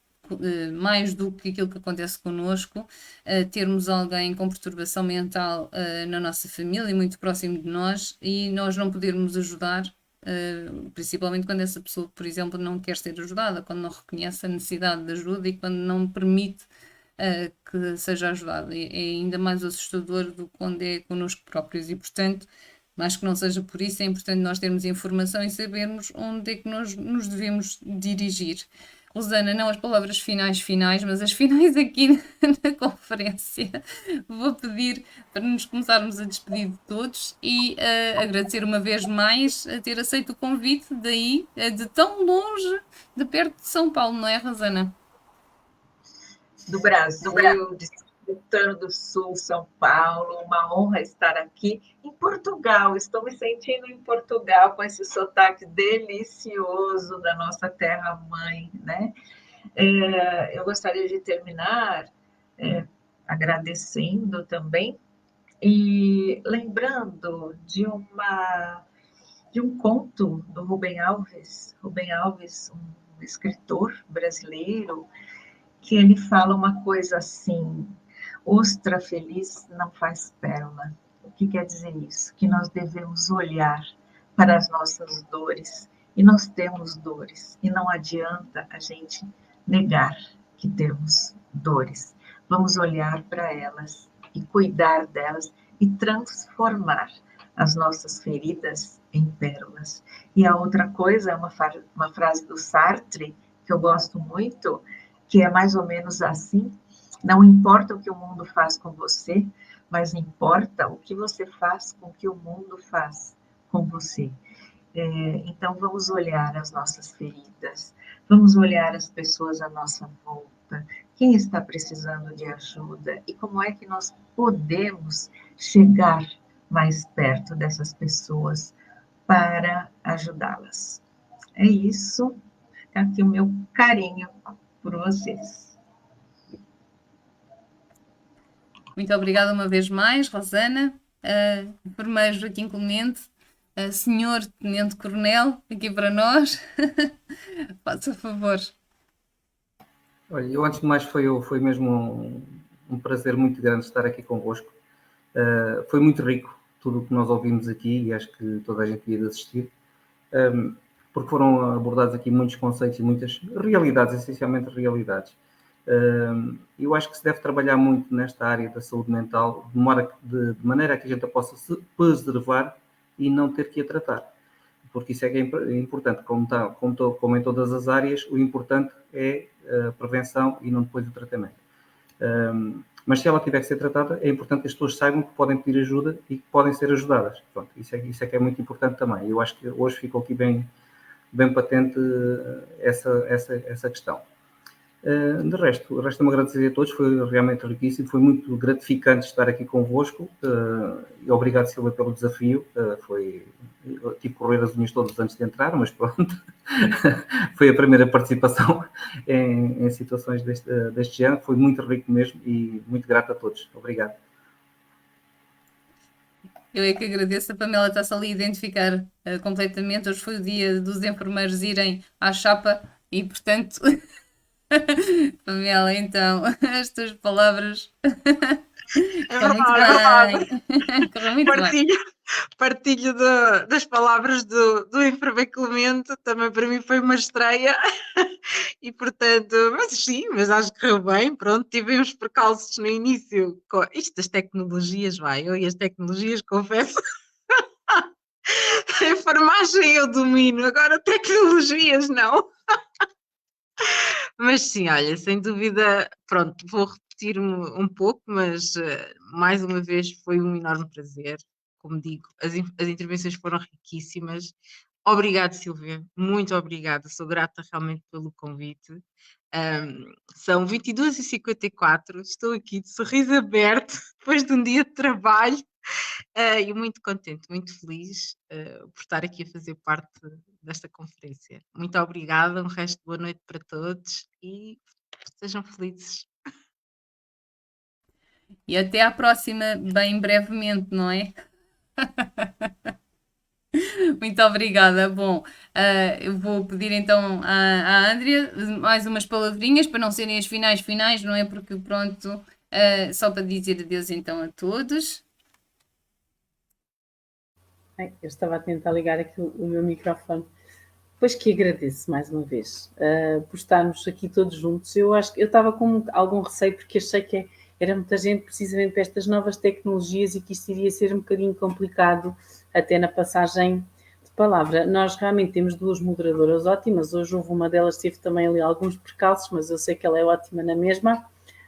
mais do que aquilo que acontece connosco, termos alguém com perturbação mental na nossa família, muito próximo de nós, e nós não podermos ajudar, principalmente quando essa pessoa, por exemplo, não quer ser ajudada, quando não reconhece a necessidade de ajuda e quando não permite que seja ajudada. É ainda mais assustador do que quando é connosco próprios e, portanto, mais que não seja por isso, é importante nós termos informação e sabermos onde é que nós nos devemos dirigir. Rosana, não as palavras finais, mas as finais aqui na conferência. Vou pedir para nos começarmos a despedir de todos e agradecer uma vez mais a ter aceito o convite daí, de tão longe, de perto de São Paulo, não é, Rosana? Do Brasil, de Santana do Sul, São Paulo, uma honra estar aqui em Portugal. Estou me sentindo em Portugal com esse sotaque delicioso da nossa terra-mãe, né? Eu gostaria de terminar agradecendo também e lembrando de um conto do Rubem Alves, um escritor brasileiro, que ele fala uma coisa assim: ostra feliz não faz pérola. O que quer dizer isso? Que nós devemos olhar para as nossas dores, e nós temos dores, e não adianta a gente negar que temos dores. Vamos olhar para elas e cuidar delas e transformar as nossas feridas em pérolas. E a outra coisa é uma frase do Sartre, que eu gosto muito, que é mais ou menos assim: não importa o que o mundo faz com você, mas importa o que você faz com o que o mundo faz com você. Então, vamos olhar as nossas feridas, vamos olhar as pessoas à nossa volta, quem está precisando de ajuda e como é que nós podemos chegar mais perto dessas pessoas para ajudá-las. É isso, fica aqui o meu carinho por vocês. Muito obrigada uma vez mais, Rosana. Enfermeiro Joaquim Clemente, senhor Tenente Coronel, aqui para nós. Faça favor. Olha, eu antes de mais foi mesmo um prazer muito grande estar aqui convosco. Foi muito rico tudo o que nós ouvimos aqui e acho que toda a gente devia de assistir, porque foram abordados aqui muitos conceitos e muitas realidades, essencialmente realidades. Eu acho que se deve trabalhar muito nesta área da saúde mental de maneira a que a gente a possa se preservar e não ter que a tratar, porque isso é que é importante, como em todas as áreas, o importante é a prevenção e não depois o tratamento. Mas se ela tiver que ser tratada, é importante que as pessoas saibam que podem pedir ajuda e que podem ser ajudadas. Pronto, isso é que é muito importante também. Eu acho que hoje ficou aqui bem patente essa questão. De resto, resta-me agradecer a todos, foi realmente riquíssimo, foi muito gratificante estar aqui convosco, e obrigado, Silvia, pelo desafio. Eu tive que correr as unhas todas antes de entrar, mas pronto, foi a primeira participação em situações deste género, foi muito rico mesmo e muito grato a todos. Obrigado. Eu é que agradeço, a Pamela está-se ali a identificar completamente. Hoje foi o dia dos enfermeiros irem à chapa e, portanto, Pamela, então, as tuas palavras estão muito bem. Correu muito bem. Partilho das palavras do enfermeiro Clemente, também para mim foi uma estreia, e portanto, mas acho que correu bem, pronto, tive uns percalços no início, com isto das tecnologias, eu e as tecnologias, confesso, a enfermagem eu domino, agora tecnologias não. Mas sim, olha, sem dúvida, pronto, vou repetir-me um pouco, mas mais uma vez foi um enorme prazer. Como digo, as intervenções foram riquíssimas. Obrigado, Silvia, muito obrigada, sou grata realmente pelo convite. São 22h54, estou aqui de sorriso aberto, depois de um dia de trabalho, e muito contente, muito feliz por estar aqui a fazer parte desta conferência. Muito obrigada, um resto de boa noite para todos e sejam felizes. E até à próxima, bem brevemente, não é? Muito obrigada. Bom, eu vou pedir então à Andrea mais umas palavrinhas para não serem as finais, não é? Porque pronto, só para dizer adeus então a todos. Eu estava a tentar ligar aqui o meu microfone. Pois que agradeço mais uma vez por estarmos aqui todos juntos. Eu acho que eu estava com algum receio porque achei que era muita gente precisamente para estas novas tecnologias e que isto iria ser um bocadinho complicado até na passagem de palavra. Nós realmente temos duas moderadoras ótimas. Hoje houve uma delas, teve também ali alguns percalços, mas eu sei que ela é ótima na mesma,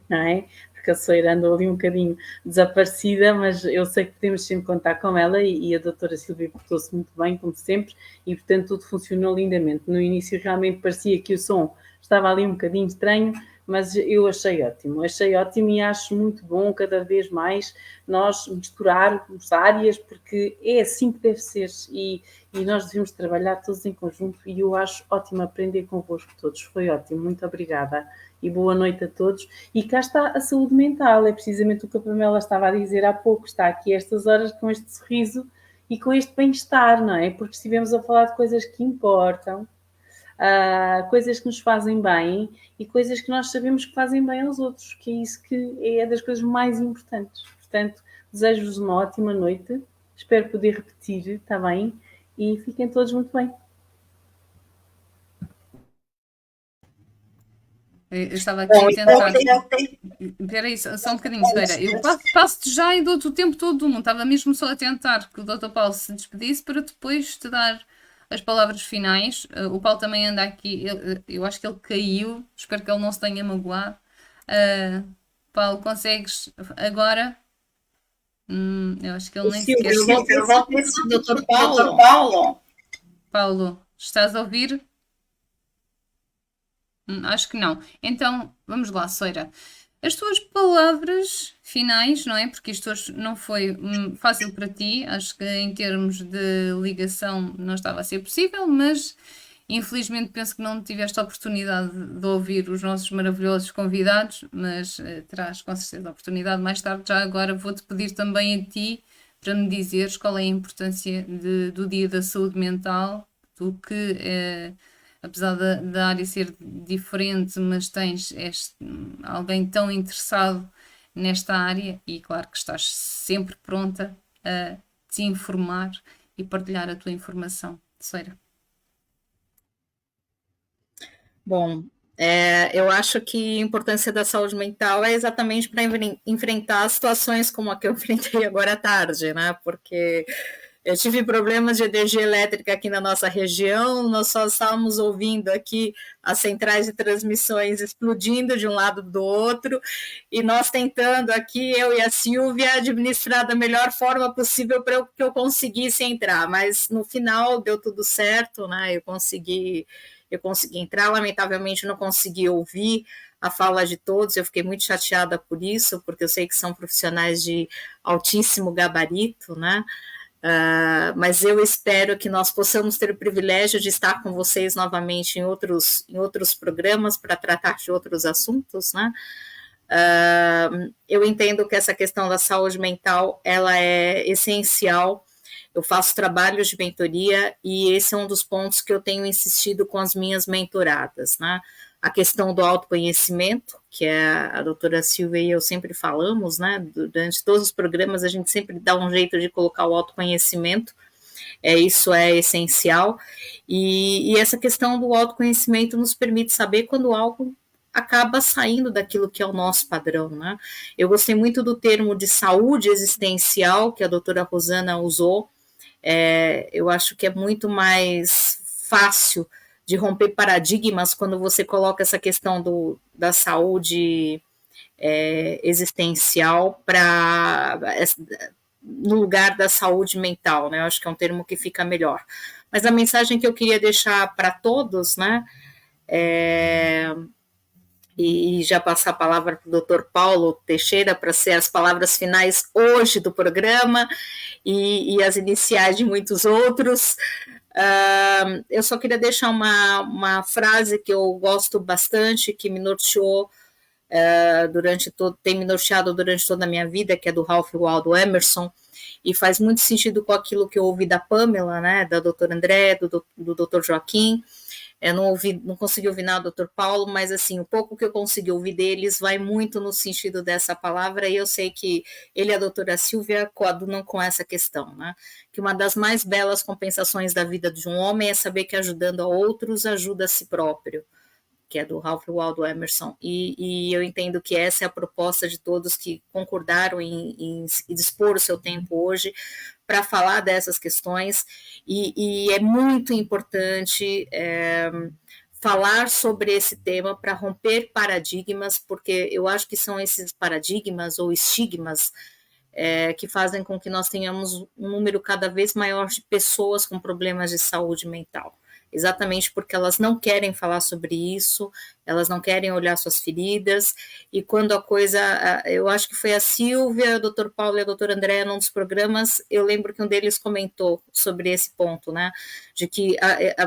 não é? Porque a Soeira andou ali um bocadinho desaparecida, mas eu sei que podemos sempre contar com ela e a doutora Silvia portou-se muito bem, como sempre, e portanto tudo funcionou lindamente. No início realmente parecia que o som estava ali um bocadinho estranho, mas eu achei ótimo e acho muito bom cada vez mais nós misturarmos áreas, porque é assim que deve ser e nós devemos trabalhar todos em conjunto e eu acho ótimo aprender convosco todos, foi ótimo, muito obrigada e boa noite a todos. E cá está a saúde mental, é precisamente o que a Pamela estava a dizer há pouco, está aqui estas horas com este sorriso e com este bem-estar, não é? Porque estivemos a falar de coisas que importam, coisas que nos fazem bem e coisas que nós sabemos que fazem bem aos outros, que é isso que é das coisas mais importantes. Portanto, desejo-vos uma ótima noite, espero poder repetir, está bem? E fiquem todos muito bem. Eu estava aqui a tentar. Espera aí, só um bocadinho, espera. Eu passo-te já e dou-te o tempo todo do mundo. Estava mesmo só a tentar que o Dr. Paulo se despedisse para depois te dar as palavras finais. O Paulo também anda aqui, eu acho que ele caiu, espero que ele não se tenha magoado. Paulo, consegues agora? Eu acho que ele nem sequer... Eu volto para esse Dr. Paulo. Paulo, estás a ouvir? Acho que não. Então, vamos lá, Soeira. As tuas palavras finais, não é? Porque isto hoje não foi fácil para ti. Acho que em termos de ligação não estava a ser possível, mas infelizmente penso que não tiveste a oportunidade de ouvir os nossos maravilhosos convidados, mas terás com certeza a oportunidade mais tarde. Já agora vou-te pedir também a ti para me dizeres qual é a importância do Dia da Saúde Mental, do que... apesar da área ser diferente, mas tens alguém tão interessado nesta área e claro que estás sempre pronta a te informar e partilhar a tua informação. Soeira. Bom, eu acho que a importância da saúde mental é exatamente para enfrentar situações como a que eu enfrentei agora à tarde, né? Porque Eu tive problemas de energia elétrica aqui na nossa região, nós só estávamos ouvindo aqui as centrais de transmissões explodindo de um lado do outro, e nós tentando aqui, eu e a Silvia, administrar da melhor forma possível para que eu conseguisse entrar, mas no final deu tudo certo, né? Eu consegui entrar, lamentavelmente não consegui ouvir a fala de todos, eu fiquei muito chateada por isso, porque eu sei que são profissionais de altíssimo gabarito, né? Mas eu espero que nós possamos ter o privilégio de estar com vocês novamente em outros programas para tratar de outros assuntos, né? Eu entendo que essa questão da saúde mental, ela é essencial. Eu faço trabalhos de mentoria e esse é um dos pontos que eu tenho insistido com as minhas mentoradas, né? A questão do autoconhecimento, que a doutora Silvia e eu sempre falamos, né? Durante todos os programas a gente sempre dá um jeito de colocar o autoconhecimento, isso é essencial, e essa questão do autoconhecimento nos permite saber quando algo acaba saindo daquilo que é o nosso padrão, né? Eu gostei muito do termo de saúde existencial que a doutora Rosana usou. Eu acho que é muito mais fácil de romper paradigmas quando você coloca essa questão da saúde existencial no lugar da saúde mental, né? Eu acho que é um termo que fica melhor. Mas a mensagem que eu queria deixar para todos, né? E já passar a palavra para o Dr. Paulo Teixeira para ser as palavras finais hoje do programa e as iniciais de muitos outros. Eu só queria deixar uma frase que eu gosto bastante, que me norteou tem me norteado durante toda a minha vida, que é do Ralph Waldo Emerson, e faz muito sentido com aquilo que eu ouvi da Pamela, né, da doutora André, do doutor Joaquim. Eu não consegui ouvir nada do Dr. Paulo, mas assim, o pouco que eu consegui ouvir deles vai muito no sentido dessa palavra, e eu sei que ele e a doutora Silvia coadunam com essa questão, né? Que uma das mais belas compensações da vida de um homem é saber que ajudando a outros ajuda a si próprio, que é do Ralph Waldo Emerson, e eu entendo que essa é a proposta de todos que concordaram em dispor o seu tempo hoje para falar dessas questões, e é muito importante falar sobre esse tema para romper paradigmas, porque eu acho que são esses paradigmas ou estigmas que fazem com que nós tenhamos um número cada vez maior de pessoas com problemas de saúde mental. Exatamente porque elas não querem falar sobre isso, elas não querem olhar suas feridas, e quando a coisa, eu acho que foi a Silvia, o Dr. Paulo e a doutora Andréa num dos programas, eu lembro que um deles comentou sobre esse ponto, né, de que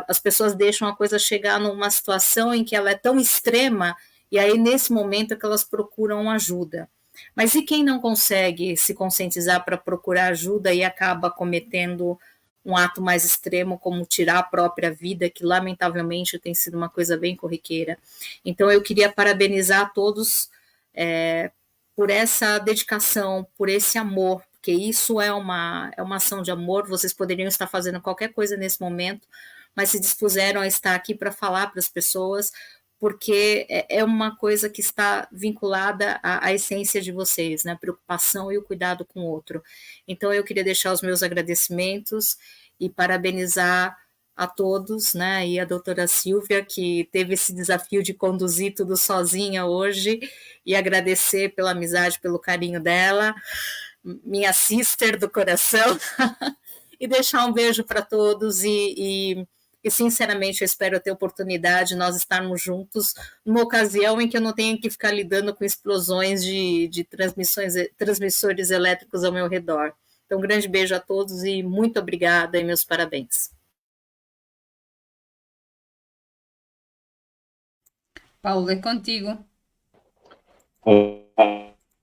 as pessoas deixam a coisa chegar numa situação em que ela é tão extrema, e aí nesse momento é que elas procuram ajuda. Mas e quem não consegue se conscientizar para procurar ajuda e acaba cometendo um ato mais extremo, como tirar a própria vida, que lamentavelmente tem sido uma coisa bem corriqueira. Então eu queria parabenizar todos por essa dedicação, por esse amor, porque isso é uma ação de amor. Vocês poderiam estar fazendo qualquer coisa nesse momento, mas se dispuseram a estar aqui para falar para as pessoas, porque é uma coisa que está vinculada à essência de vocês, né? A preocupação e o cuidado com o outro. Então, eu queria deixar os meus agradecimentos e parabenizar a todos, né? E a doutora Silvia, que teve esse desafio de conduzir tudo sozinha hoje, e agradecer pela amizade, pelo carinho dela, minha sister do coração, e deixar um beijo para todos e sinceramente eu espero ter oportunidade de nós estarmos juntos numa ocasião em que eu não tenha que ficar lidando com explosões de transmissores elétricos ao meu redor. Então, um grande beijo a todos e muito obrigada e meus parabéns. Paulo, é contigo.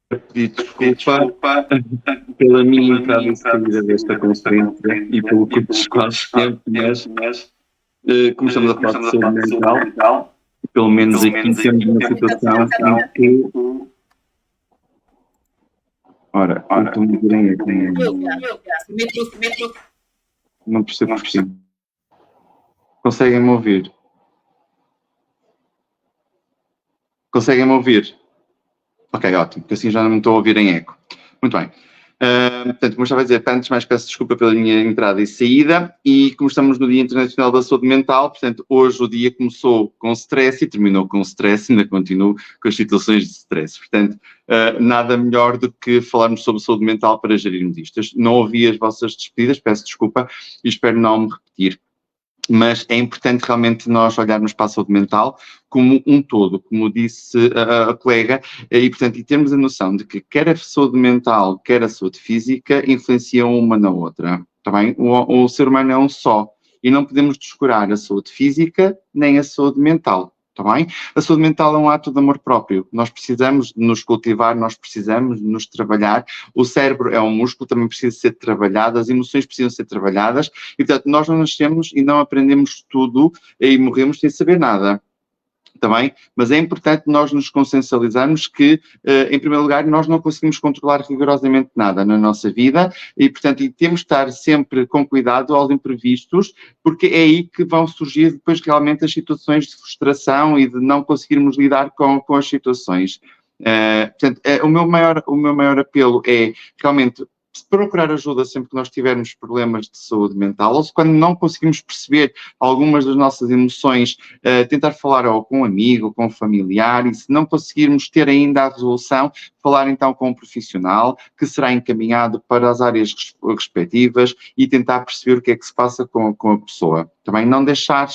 Pedir desculpa pela minha entrada e saída desta conferência e pelo curto espaço de tempo, mas como estamos a falar de saúde mental, pelo menos aqui temos uma situação em que... Ora, estou me virem aqui. Não percebo porquê. Conseguem-me ouvir? Conseguem-me ouvir? Ok, ótimo, porque assim já não estou a ouvir em eco. Muito bem. Portanto, como eu estava a dizer, antes de mais peço desculpa pela minha entrada e saída, e como estamos no Dia Internacional da Saúde Mental, portanto, hoje o dia começou com stress e terminou com stress, ainda continuo com as situações de stress. Portanto, nada melhor do que falarmos sobre saúde mental para gerirmos isto. Não ouvi as vossas despedidas, peço desculpa e espero não me repetir. Mas é importante realmente nós olharmos para a saúde mental como um todo, como disse a colega, e portanto, e termos a noção de que quer a saúde mental, quer a saúde física influenciam uma na outra, está bem? O ser humano é um só, e não podemos descurar a saúde física nem a saúde mental. Está bem? A saúde mental é um ato de amor próprio. Nós precisamos de nos cultivar, nós precisamos de nos trabalhar. O cérebro é um músculo, também precisa ser trabalhado, as emoções precisam ser trabalhadas. E, portanto, nós não nascemos e não aprendemos tudo e morremos sem saber nada. Também, mas é importante nós nos consciencializarmos que, em primeiro lugar, nós não conseguimos controlar rigorosamente nada na nossa vida e, portanto, temos de estar sempre com cuidado aos imprevistos, porque é aí que vão surgir depois realmente as situações de frustração e de não conseguirmos lidar com as situações. Portanto, o meu maior apelo é realmente procurar ajuda sempre que nós tivermos problemas de saúde mental, ou se quando não conseguimos perceber algumas das nossas emoções, tentar falar ou com um amigo, ou com um familiar, e se não conseguirmos ter ainda a resolução, falar então com um profissional que será encaminhado para as áreas respectivas e tentar perceber o que é que se passa com a pessoa. Também não deixar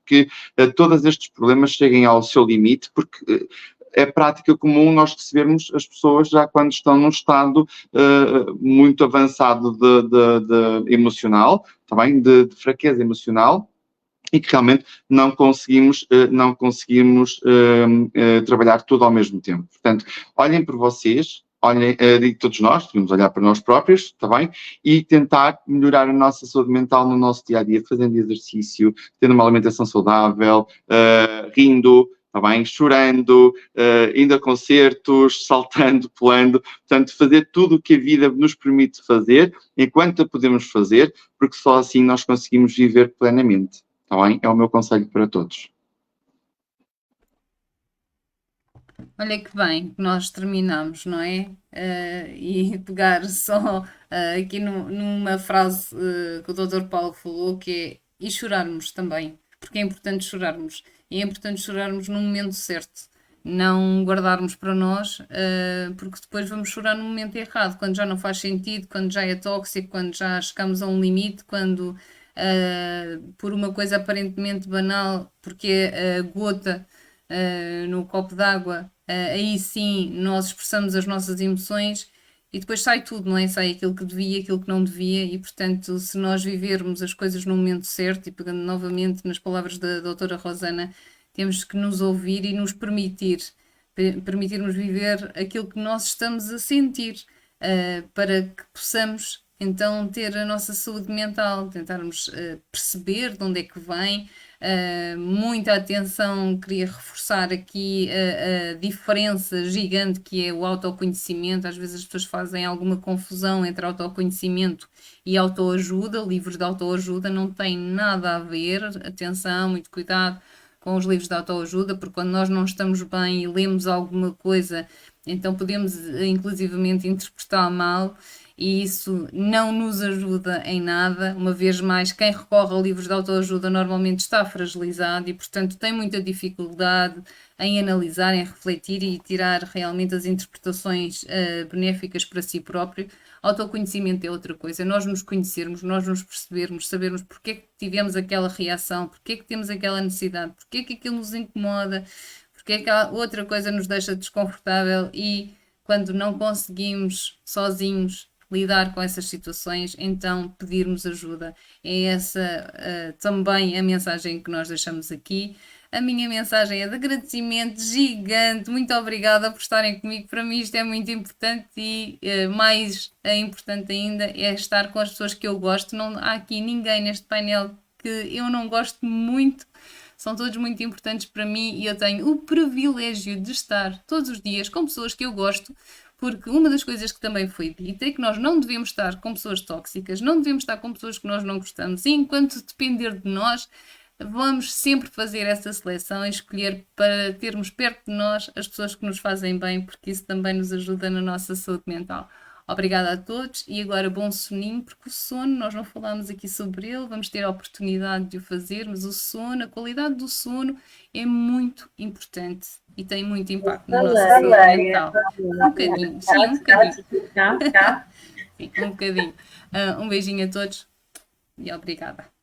que todos estes problemas cheguem ao seu limite, porque é prática comum nós recebermos as pessoas já quando estão num estado muito avançado de emocional, tá bem? De fraqueza emocional, e que realmente não conseguimos trabalhar tudo ao mesmo tempo. Portanto, olhem por vocês, olhem, todos nós, devemos olhar para nós próprios, está bem? E tentar melhorar a nossa saúde mental no nosso dia-a-dia, fazendo exercício, tendo uma alimentação saudável, rindo, está bem? Chorando, indo a concertos, saltando, pulando, portanto, fazer tudo o que a vida nos permite fazer, enquanto a podemos fazer, porque só assim nós conseguimos viver plenamente, está bem? É o meu conselho para todos. Olha que bem que nós terminamos, não é? E pegar só aqui numa frase que o Dr. Paulo falou, que é e chorarmos também, porque é importante chorarmos. E é importante chorarmos no momento certo, não guardarmos para nós, porque depois vamos chorar no momento errado, quando já não faz sentido, quando já é tóxico, quando já chegamos a um limite, quando por uma coisa aparentemente banal, porque é a gota no copo d'água, aí sim nós expressamos as nossas emoções e depois sai tudo, não é? Sai aquilo que devia, aquilo que não devia, e portanto, se nós vivermos as coisas no momento certo, e pegando novamente nas palavras da doutora Rosana, temos que nos ouvir e nos permitirmos viver aquilo que nós estamos a sentir, para que possamos então ter a nossa saúde mental, tentarmos perceber de onde é que vem. Muita atenção, queria reforçar aqui a diferença gigante que é o autoconhecimento. Às vezes as pessoas fazem alguma confusão entre autoconhecimento e autoajuda. Livros de autoajuda não têm nada a ver, atenção, muito cuidado com os livros de autoajuda, porque quando nós não estamos bem e lemos alguma coisa, então podemos inclusivamente interpretar mal, e isso não nos ajuda em nada. Uma vez mais, quem recorre a livros de autoajuda normalmente está fragilizado e, portanto, tem muita dificuldade em analisar, em refletir e tirar realmente as interpretações benéficas para si próprio. Autoconhecimento é outra coisa, nós nos conhecermos, nós nos percebermos, sabermos porque é que tivemos aquela reação, porque é que temos aquela necessidade, porque é que aquilo nos incomoda, porque é que a outra coisa nos deixa desconfortável, e quando não conseguimos sozinhos lidar com essas situações, então pedirmos ajuda. É essa também a mensagem que nós deixamos aqui. A minha mensagem é de agradecimento gigante, muito obrigada por estarem comigo. Para mim isto é muito importante, e mais importante ainda é estar com as pessoas que eu gosto. Não há aqui ninguém neste painel que eu não gosto muito. São todos muito importantes para mim e eu tenho o privilégio de estar todos os dias com pessoas que eu gosto, porque uma das coisas que também foi dita é que nós não devemos estar com pessoas tóxicas, não devemos estar com pessoas que nós não gostamos, e enquanto depender de nós, vamos sempre fazer essa seleção e escolher para termos perto de nós as pessoas que nos fazem bem, porque isso também nos ajuda na nossa saúde mental. Obrigada a todos e agora bom soninho, porque o sono, nós não falámos aqui sobre ele, vamos ter a oportunidade de o fazer, mas o sono, a qualidade do sono é muito importante e tem muito impacto na nossa saúde mental. Um bocadinho, sim, um bocadinho. Sim, um bocadinho. Um beijinho a todos e obrigada.